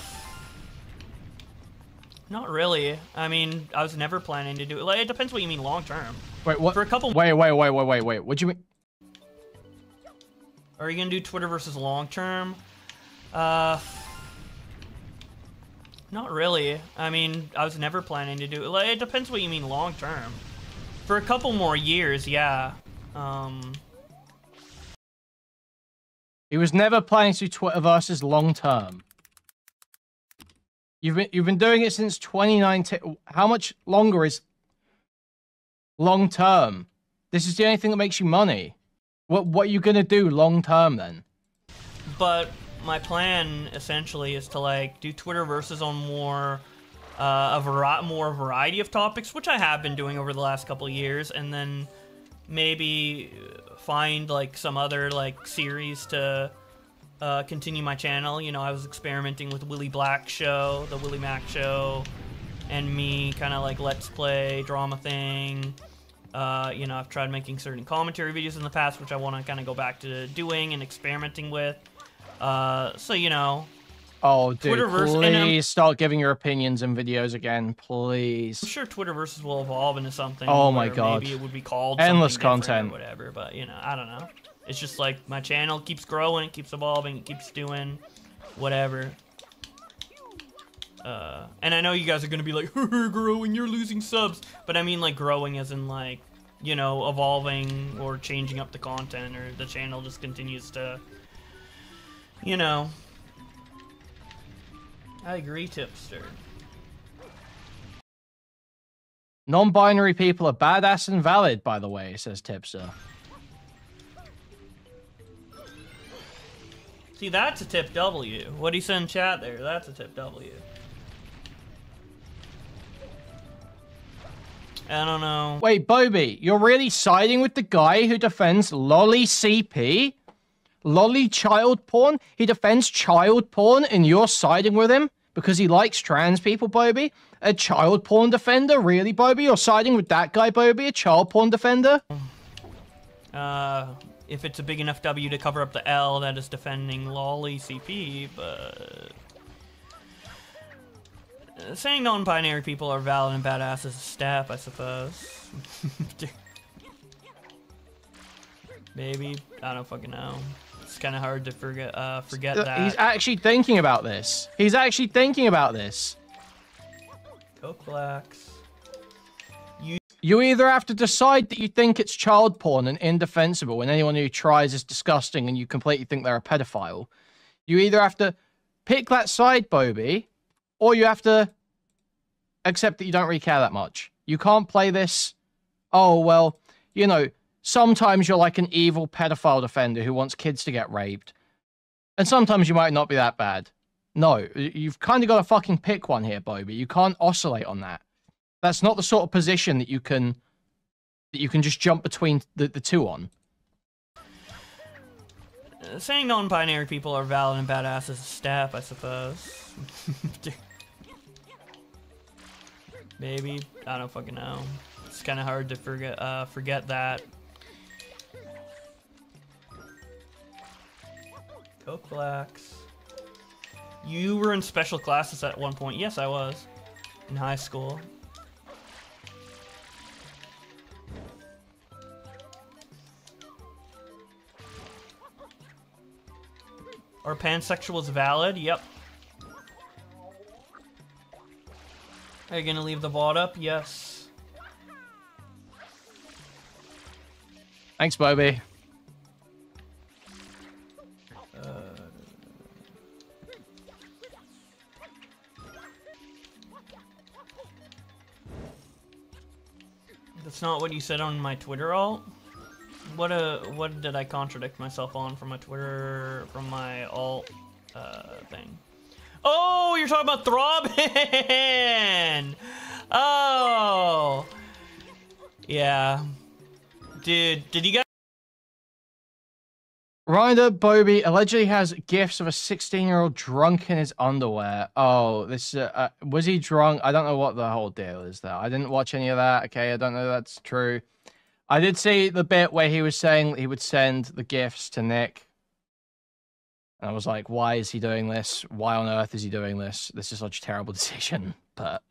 Not really. I mean, I was never planning to do it. Like, it depends what you mean long term. Wait, what? For a couple. Wait. What do you mean? Are you gonna do Twitter versus long term? Not really. I mean, I was never planning to do it. Like, it depends what you mean long term. For a couple more years, yeah. He was never planning to do Twitter versus long term. You've been doing it since 2019. How much longer is? long term. This is the only thing that makes you money. What are you gonna do long term then? But my plan essentially is to like do Twitter versus on more more variety of topics, which I have been doing over the last couple of years, and then maybe find like some other like series to continue my channel. You know, I was experimenting with Willie Black show, the Willie Mac show, and me kind of like let's play drama thing. You know, I've tried making certain commentary videos in the past, which I want to kind of go back to doing and experimenting with. So, you know. Oh, dude, please start giving your opinions in videos again, please. I'm sure Twitterverse will evolve into something. Oh my god. Maybe it would be called endless something content or whatever, but, you know, I don't know. It's just like my channel keeps growing, it keeps evolving, it keeps doing whatever. And I know you guys are gonna be like, growing, you're losing subs. But I mean like growing as in like, you know, evolving or changing up the content, or the channel just continues to, you know. I agree, Tipster. Non-binary people are badass and valid, by the way, says Tipster. See, that's a tip W. What he said in chat there, that's a tip W. I don't know. Wait, Bobby, you're really siding with the guy who defends lolly CP? Lolly child porn? He defends child porn and you're siding with him because he likes trans people, Bobby? A child porn defender? Really, Bobby? You're siding with that guy, Bobby? A child porn defender? If it's a big enough W to cover up the L, that is defending lolly CP, but... saying non-binary people are valid and badass is a step, I suppose. Maybe. I don't fucking know. It's kind of hard to forget that. He's actually thinking about this. He's actually thinking about this. Bowblax. You either have to decide that you think it's child porn and indefensible and anyone who tries is disgusting and you completely think they're a pedophile. You either have to pick that side, Bobby, or you have to accept that you don't really care that much. You can't play this, oh, well, you know, sometimes you're like an evil pedophile defender who wants kids to get raped. And sometimes you might not be that bad. No, you've kind of got to fucking pick one here, Bobby. You can't oscillate on that. That's not the sort of position that you can just jump between the two on. Saying non-binary people are valid and badass is a step, I suppose. Maybe. I don't fucking know. It's kind of hard to forget that. Bowblax. You were in special classes at one point. Yes, I was. In high school. Are pansexuals valid? Yep. Are you gonna leave the VOD up? Yes. Thanks, Bobby. That's not what you said on my Twitter alt. What did I contradict myself on from my Twitter, from my alt thing? Oh, you're talking about Throbbing! Oh! Yeah. Dude, did you guys... Ryder Bobby allegedly has gifs of a 16-year-old drunk in his underwear. Oh, this was he drunk? I don't know what the whole deal is there. I didn't watch any of that. Okay, I don't know if that's true. I did see the bit where he was saying he would send the gifts to Nick. And I was like, why is he doing this? Why on earth is he doing this? This is such a terrible decision, but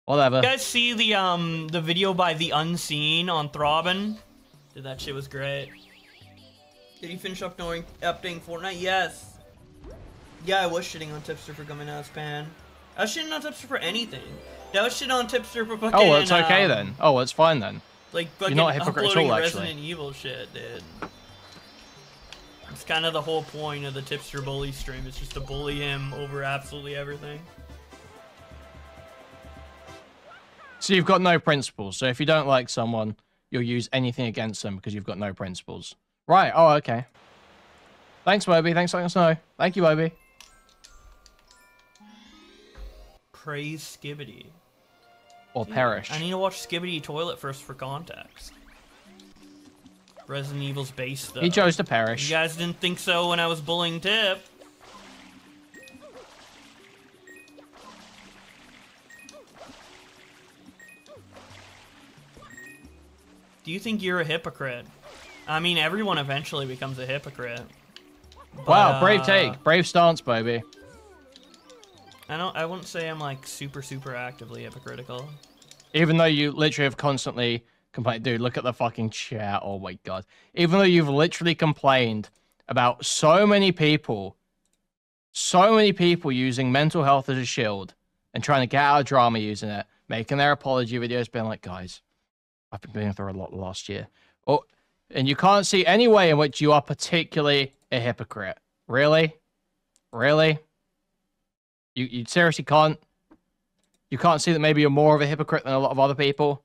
whatever. You guys see the video by The Unseen on Throbbing? Dude, that shit was great. Did you finish updating Fortnite? Yes. Yeah, I was shitting on Tipster for coming out as pan. I was shitting on Tipster for anything. That was shitting on Tipster for fucking... Oh, well, it's okay then. Oh, well, it's fine then. Like fucking You're not a hypocrite at all, actually. Resident Evil shit, dude. It's kind of the whole point of the Tipster bully stream. It's just to bully him over absolutely everything. So you've got no principles. So if you don't like someone, you'll use anything against them because you've got no principles. Right. Oh, okay. Thanks, Moby. Thanks for letting us know. Thank you, Moby. Praise Skibbity. Or perish. I need to watch Skibbity Toilet first for context. Resident Evil's base, though. He chose to perish. You guys didn't think so when I was bullying Tip. Do you think you're a hypocrite? I mean, everyone eventually becomes a hypocrite. But, wow, brave take. Brave stance, baby. I wouldn't say I'm, like, super actively hypocritical. Even though you literally have constantly complained. Dude, look at the fucking chat. Oh, my God. Even though you've literally complained about so many people using mental health as a shield and trying to get out of drama using it, making their apology videos, being like, guys, I've been going through a lot last year. Oh, and you can't see any way in which you are particularly a hypocrite. Really? Really? You seriously can't? You can't see that maybe you're more of a hypocrite than a lot of other people?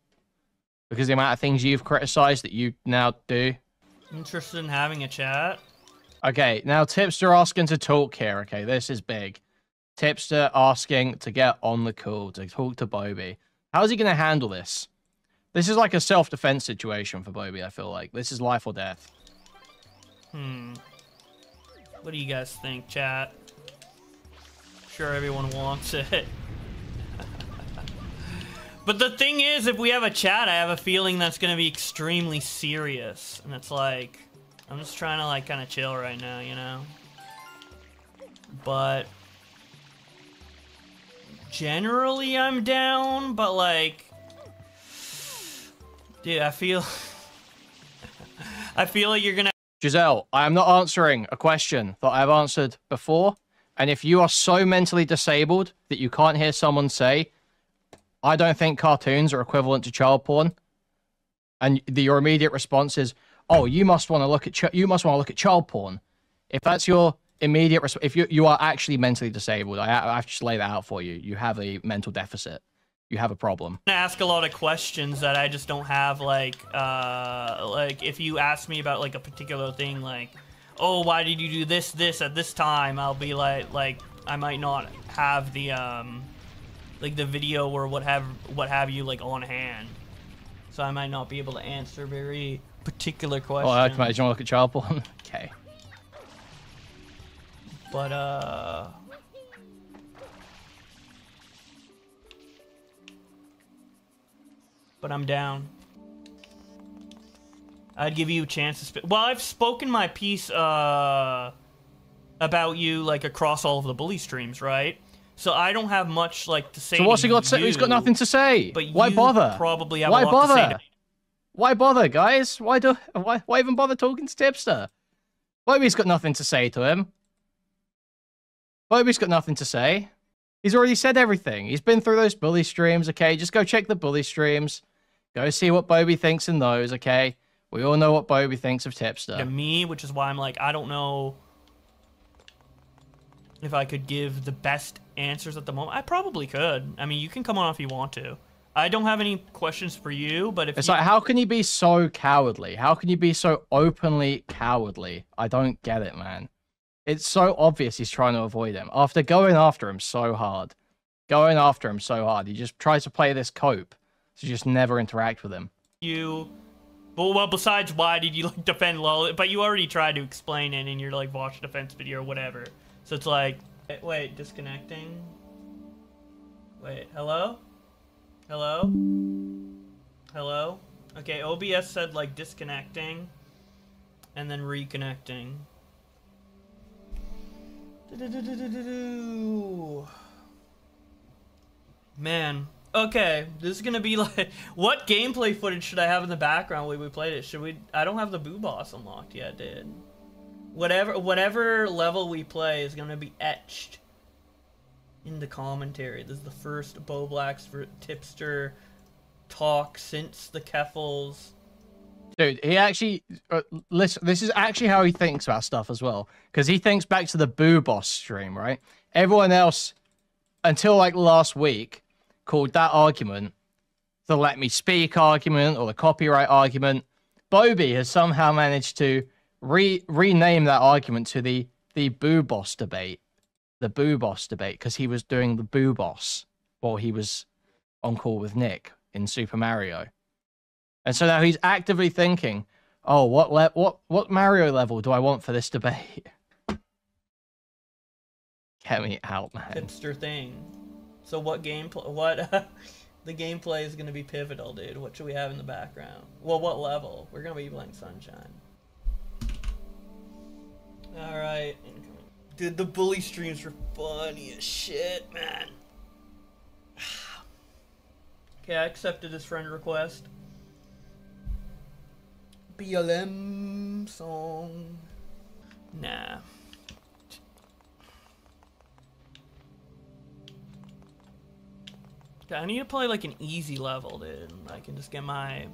Because the amount of things you've criticized that you now do? Interested in having a chat? Okay, now Tipster asking to talk here. Okay, this is big. Tipster asking to get on the call, to talk to Bobby. How's he going to handle this? This is like a self-defense situation for Bobby, I feel like. This is life or death. What do you guys think, chat? Sure, everyone wants it. But the thing is, if we have a chat, I have a feeling that's going to be extremely serious. And it's like, I'm just trying to, like, kind of chill right now, you know? But generally, I'm down, but, like, dude, I feel like you're gonna... Giselle, I am not answering a question that I've answered before. And if you are so mentally disabled that you can't hear someone say, I don't think cartoons are equivalent to child porn, and your immediate response is, oh, you must want to look at child porn. If that's your immediate response, if you are actually mentally disabled, I have to just lay that out for you. You have a mental deficit. You have a problem. I ask a lot of questions that I just don't have, like if you ask me about, like, a particular thing, like, oh, why did you do this at this time? I'll be like, I might not have the, like, the video or what have you, like, on hand. So I might not be able to answer very particular questions. Oh, I imagine you want to look at child porn? Okay. But I'm down. I'd give you a chance to speak. Well, I've spoken my piece about you, like, across all of the bully streams, right? So I don't have much, like, to say. So what's he got to say? He's got nothing to say. But why bother? Probably have a lot to say. Why bother, guys? Why even bother talking to Tipster? Bobby's got nothing to say to him. Bobby's got nothing to say. He's already said everything. He's been through those bully streams, okay? Just go check the bully streams. Go see what Bobby thinks in those, okay? We all know what Bobby thinks of Tipster. To me, which is why I'm like, I don't know if I could give the best answers at the moment. I probably could. I mean, you can come on if you want to. I don't have any questions for you, but if it's like, how can you be so cowardly? How can you be so openly cowardly? I don't get it, man. It's so obvious he's trying to avoid him. After going after him so hard. He just tries to play this cope. So just never interact with him. Well, besides why did you, like, defend LOL? But you already tried to explain it in your, like, watch defense video or whatever. So it's like, wait, disconnecting? Wait, hello? Hello? Hello? Okay, OBS said, like, disconnecting. And then reconnecting. Man. Okay, this is gonna be like... What gameplay footage should I have in the background when we played it? Should we... I don't have the Boo Boss unlocked yet, dude. Whatever level we play is gonna be etched in the commentary. This is the first Bowblax for Tipster talk since the Keffels. Dude, he actually... listen, this is actually how he thinks about stuff as well. Because he thinks back to the Boo Boss stream, right? Everyone else, until, like, last week, called that argument the let me speak argument or the copyright argument. Bobby has somehow managed to rename that argument to the Boo Boss debate. The Boo Boss debate, because he was doing the Boo Boss while he was on call with Nick in Super Mario. And so now he's actively thinking, oh, what Mario level do I want for this debate? Get me out, man. Hipster thing. So what gameplay? The gameplay is gonna be pivotal, dude. What should we have in the background? Well, what level? We're gonna be playing Sunshine. All right. Dude, the bully streams were funny as shit, man. Okay, I accepted his friend request. BLM song. Nah. Okay, I need to play like an easy level, dude. I can just get my...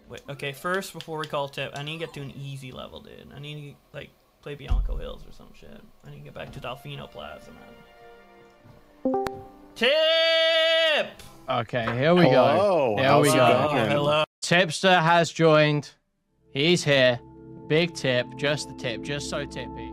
Wait, okay, first, before we call tip, I need to get to an easy level, dude. I need to, like, play Bianco Hills or some shit. I need to get back to Delfino Plaza, man. Tip! Okay, here we go. Here we go. Hello. Tipster has joined. He's here. Big tip. Just the tip. Just so tippy.